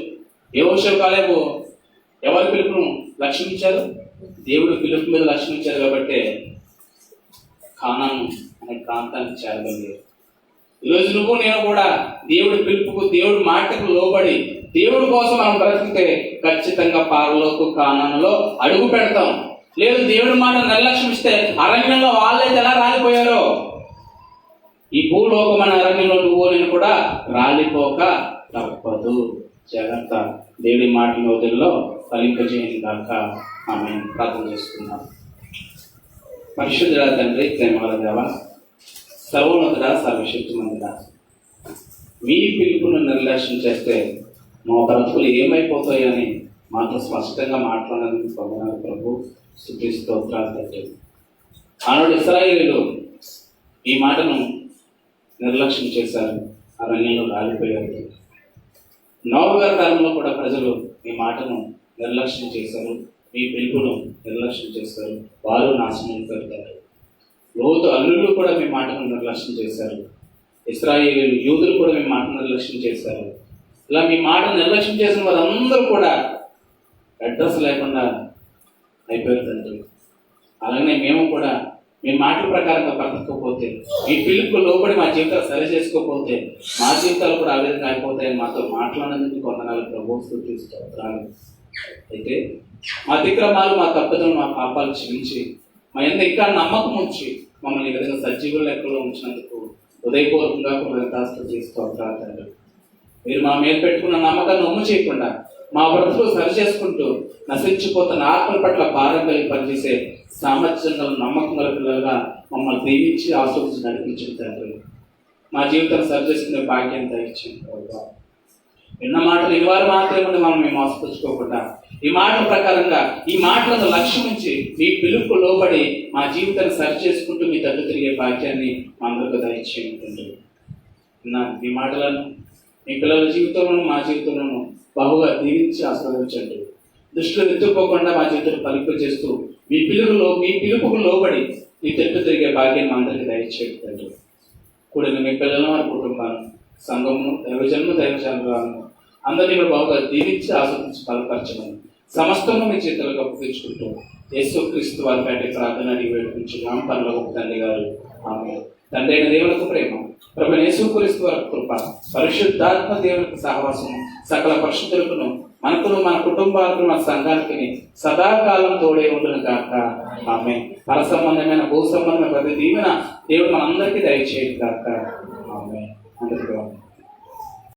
యెహోషువ కాలేబు ఎవరి పిలుపును లక్ష్యం ఇచ్చారు? దేవుడు పిలుపు మీద లక్ష్యం ఇచ్చారు కాబట్టి కానాను అనే ప్రాంతానికి చేరగలిగారు. ఈరోజు నువ్వు నేను కూడా దేవుడి పిలుపుకు దేవుడి మాటకు లోబడి దేవుడి కోసం మనం బ్రతికితే ఖచ్చితంగా పారలోకు కానానులో అడుగు పెడతాం. లేదు దేవుడి మాట నిర్లక్ష్యం ఇస్తే అరణ్యంలో వాళ్ళైతే ఎలా రాలిపోయారో ఈ భూలోకం అనే అరణ్యంలో నువ్వు నేను కూడా రాలిపోక తప్పదు. జాగ్రత్త. దేవుడి మాటల రోజుల్లో ఫలింపజేయని దాకా ఆమె ప్రార్థన చేసుకున్నాం. పరిశుద్ధుడా తండ్రి, ప్రేమగల దేవ, సర్వోన్నతుడా, సర్వశక్తిమంతుడా, మీ పిలుపును నిర్లక్ష్యం చేస్తే మా బ్రతుకులు ఏమైపోతాయని మాతో స్పష్టంగా మాట్లాడినందుకు పొందనాలు ప్రభు. స్తుతి స్తోత్రాలు తండ్రి. ఆనాడు ఇశ్రాయేలీయులు ఈ మాటను నిర్లక్ష్యం చేశారు, అరణ్యంలో రాలిపోయారు. నోవహు గారి కాలంలో కూడా ప్రజలు ఈ మాటను నిర్లక్ష్యం చేశారు, మీ పిలుపును నిర్లక్ష్యం చేశారు, వారు నాశనం పెడతారు. లోతు అల్లుళ్ళు కూడా మీ మాటను నిర్లక్ష్యం చేశారు, ఇశ్రాయేలీయులు యూదులు కూడా మీ మాటను నిర్లక్ష్యం చేశారు. ఇలా మీ మాటను నిర్లక్ష్యం చేసిన వారందరూ కూడా అడ్రస్ లేకుండా అయిపోయారు తండ్రి. అలాగే మేము కూడా మీ మాటల ప్రకారంగా బ్రతకపోతే, మీ పిలుపు లోబడి మా జీవితాలు సరి చేసుకోకపోతే మా జీవితాలు కూడా ఆ విధంగా అయిపోతాయని మాతో మాట్లాడినందుకు కొందనాలు ప్రభు. స్తుతి స్తోత్రాలు. అయితే మా అతిక్రమాలు, మా తప్పుదలు, మా పాపాలు క్షమించి మా ఎంత ఇంకా నమ్మకం ఉంచి మమ్మల్ని ఈ విధంగా సజీవుల లెక్కలో ఉంచినందుకు హృదయపూర్వకంగా కృతజ్ఞతాస్తుతి స్తోత్రాలు తండ్రి. మీరు మా మీద పెట్టుకున్న నమ్మకాన్ని ఒమ్ము చేయకుండా మా బ్రతుకులు సరి చేసుకుంటూ నశించిపోతున్న ఆత్మల పట్ల భారం కలిగి పనిచేసే సామర్థ్యం గల నమ్మకం గల పిల్లలుగా మమ్మల్ని దీవించి ఆశీర్వదించి నడిపించిన తండ్రి. మా జీవితాన్ని సరి చేసుకునే భాగ్యం దయచేయండి ప్రభువా. విన్న మాటలు ఈ వారు మాత్రమే మనం మేము మోసపుచ్చుకోకుండా ఈ మాటల ప్రకారంగా ఈ మాటలను లక్ష్యం ఉంచి మీ పిలుపు లోబడి మా జీవితాన్ని సరి చేసుకుంటూ మీ తట్టు తిరిగే భాగ్యాన్ని మా అందరికీ దయచేయండి. ఈ మాటలను మీ పిల్లల జీవితంలోనూ మా జీవితంలోనూ బహుగా దీవించి ఆస్వాదించండి. దృష్టిలో ఎత్తుకోకుండా మా జీవితాన్ని ఫలింప చేస్తూ మీ పిలుపుకు లోబడి మీ తట్టు తిరిగే భాగ్యాన్ని మా అందరికీ దయచేయండి. కూడిన మీ పిల్లలను, వారి కుటుంబాలను, సంఘమును, దైవజనులను అందరినీ కూడా బాగా దీవించి ఆస్వాదించి బలపరచమని సమస్తము మీ చేతులకు అప్పగించుకుంటూ యేసుక్రీస్తు వారి పేట ప్రార్థన అడిగి వేడుకుంటున్నాం పరలోకపు తండ్రి గారు. ఆమేన్. తండ్రి అయిన దేవునికి ప్రేమ, ప్రభువైన యేసుక్రీస్తు వారి కృప, పరిశుద్ధాత్మ దేవునికి సహవాసం సకల పరిశుద్ధులకును మనకును మన కుటుంబాలకు మన సంఘానికి సదాకాలం తోడే ఉండును గాక. ఆమేన్. పర సంబంధమైన భూ సంబంధమైన ప్రతి దీవెన దేవుడు మనందరికీ దయచేయను గాక. ఆమేన్. అందరికీ